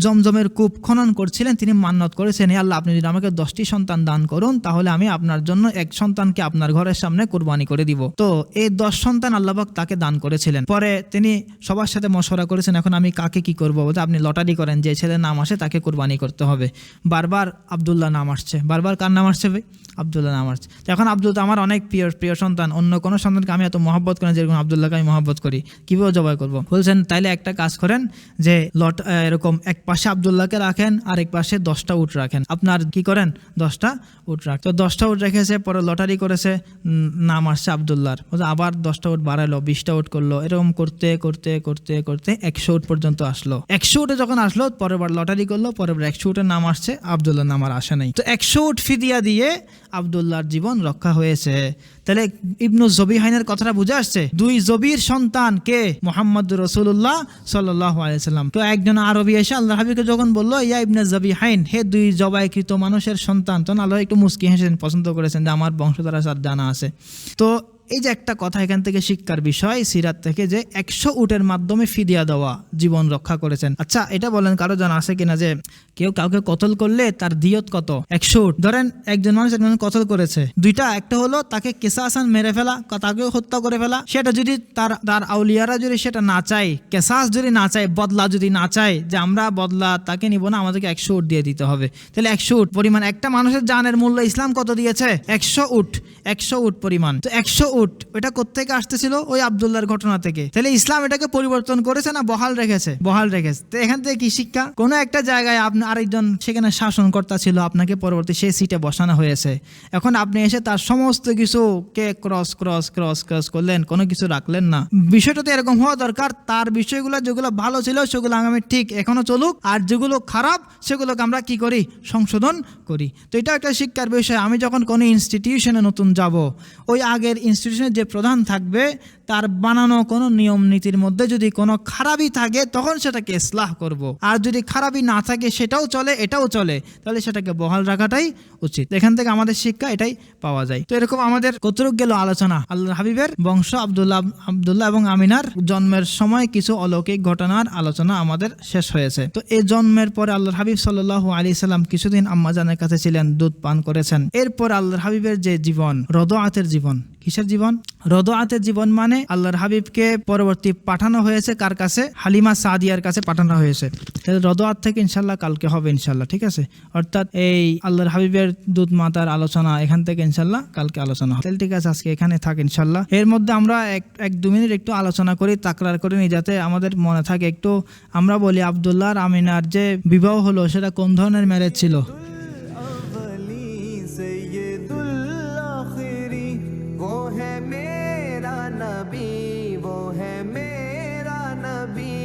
জমজমের কূপ খনন করছিলেন, তিনি মান্নত করেছেন, হে আল্লাহ, আপনি যদি আমাকে 10টি সন্তান দান করুন তাহলে আমি আপনার জন্য এক সন্তানকে আপনার ঘরের সামনে কুরবানি করে দিব। তো এই 10 সন্তান আল্লাহ পাক তাকে দান করেছিলেন। পরে তিনি সবার সাথে মশওয়ারা করেছেন, এখন আমি কাকে কি করবো? বলতে আপনি লটারি করেন, যে ছেলের নাম আসে তাকে কুরবানি করতে হবে। বারবার আব্দুল্লাহ নাম আসছে, বারবার কার নাম আসছে ভাই? আব্দুল্লাহ নাম আসছে। এখন আব্দুল তো আমার অনেক প্রিয় সন্তান, অন্য কোনো সন্তানকে আমি এত মহব্বত করি যেরকম আব্দুল্লাহকে আমি মহব্বত করি, কিভাবে জবাই করবো? বলছেন তাইলে একটা কাজ করেন, যে এরকম এক পাশে আব্দুল্লাহকে রাখেন আর এক পাশে 10টা উট রাখেন। আপনার কি করেন? 10টা উট রাখ। তো 10টা উট রেখেছে, পরে লটারি করেছে, নাম আসছে আব্দুল্লাহর। আবার 10টা উট বাড়াইলো, 20টা উট করলো, এরকম করতে করতে করতে করতে 100 উট পর্যন্ত আসলো। 100 উটে যখন আসলো, পরের বার লটারি করলো, পরের বার 100 উটের নাম আসছে, আব্দুল্লাহর নাম আর আসে নাই। তো 100 উট ফিদিয়া দিয়ে আব্দুল্লাহর জীবন রক্ষা হয়েছে। তাহলে ইবনু যাবিহাইনের কথাটা বুঝে আসছে। দুই জবির সন্তান কে? মুহাম্মদ রাসূলুল্লাহ সাল্লাল্লাহু আলাইহি সাল্লাম। তো একজন আরবি এসে আল্লাহর হাবিবকে যখন বলল, ইয়া ইবনে যাবিহাইন, হে দুই জবাইকৃত মানুষের সন্তান, তখন আল্লাহ একটু মুস্কি হেসেন, পছন্দ করেছেন যে আমার বংশধারা জানা আছে। তো এই যে একটা কথা এখান থেকে শিক্ষার বিষয় সিরাত থেকে, যে 100 উটের মাধ্যমে ফিদিয়া দেওয়া জীবন রক্ষা করেছেন। আচ্ছা এটা বলেন, কারো জানা আছে কিনা যে কেউ কাউকে কতল করলে তার দিয়ত কত? 100 উট। ধরেন একজন মানুষ একজন কতল করেছে, দুইটা, একটা হলো তাকে কেসাসান মেরে ফেলা, তাকে হত্যা করে ফেলা, সেটা যদি তার আউলিয়ারা যদি সেটা না চায়, কেসাস যদি না চায়, বদলা যদি না চায় যে আমরা বদলা তাকে নিব না, আমাদেরকে 100 উট দিয়ে দিতে হবে, তাহলে 100 উট পরিমাণ একটা মানুষের জানের মূল্য ইসলাম কত দিয়েছে? 100 উট। 100 উট পরিমাণ। তো 100 উট ওটা কোত্থেকে আসতেছিল? ওই আব্দুল্লাহর ঘটনা থেকে। তাহলে ইসলাম এটাকে পরিবর্তন করেছে না বহাল রেখেছে? বহাল রেখেছে। তো এখান থেকে কি শিক্ষা? কোনো একটা জায়গায় আপনি আরেকজন সেখানে শাসনকর্তা ছিল, আপনাকে পরবর্তী সেই সিটে বসানো হয়েছে, এখন আপনি এসে তার সমস্ত কিছু কে ক্রস করলেন, কোনো কিছু রাখলেন না। বিষয়টা তো এরকম হওয়া দরকার, তার বিষয়গুলো যেগুলো ভালো ছিল সেগুলো আগামী ঠিক এখনো চলুক, আর যেগুলো খারাপ সেগুলোকে আমরা কি করি? সংশোধন করি। তো এটা একটা শিক্ষার বিষয়। আমি যখন কোনো ইনস্টিটিউশনে নতুন যাব, ওই আগের ইনস্টিটিউশনের যে প্রধান থাকবে তার বানানো কোনো নিয়ম নীতির মধ্যে যদি কোনো খারাপই থাকে তখন সেটাকে ইসলাহ করব, আর যদি খারাপই না থাকে সেটাও চলে এটাও চলে, তাহলে সেটাকে বহাল রাখাটাই উচিত। এখান থেকে আমাদের শিক্ষা এটাই পাওয়া যায়। তো এরকম আমাদের কতটুক গেল আলোচনা আল্লাহর হাবিবের বংশ আব্দুল্লাহ এবং আমিনার জন্মের সময় কিছু অলৌকিক ঘটনার আলোচনা আমাদের শেষ হয়েছে। তো এই জন্মের পরে আল্লাহর হাবিব সাল্লাল্লাহু আলাইহি সাল্লাম কিছুদিন আম্মাজানের কাছে ছিলেন, দুধ পান করেছেন। এরপর আল্লাহর হাবিবের যে জীবন, রদআতের জীবন। কিসের জীবন? রদআতের জীবন মানে আল্লাহর হাবিবকে পরবর্তী পাঠানো হয়েছে কার কাছে? হালিমা সাদিয়ার কাছে পাঠানো হয়েছে। রদআত থেকে ইনশাল্লাহ কালকে হবে ইনশাল্লাহ, ঠিক আছে? অর্থাৎ এই আল্লাহর হাবিবের দুধ মাতার আলোচনা এখান থেকে ইনশাল্লাহ কালকে আলোচনা হবে। ঠিক আছে, আজকে এখানে থাক ইনশাল্লাহ। এর মধ্যে আমরা 1-2 মিনিট একটু আলোচনা করি, তাকরার করে নিই, যাতে আমাদের মনে থাকে একটু। আমরা বলি আব্দুল্লাহ আর আমিনার যে বিবাহ হলো সেটা কোন ধরনের ম্যারেজ ছিল? वो है मेरा नबी, वो है मेरा नबी,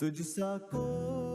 तुझसा कोई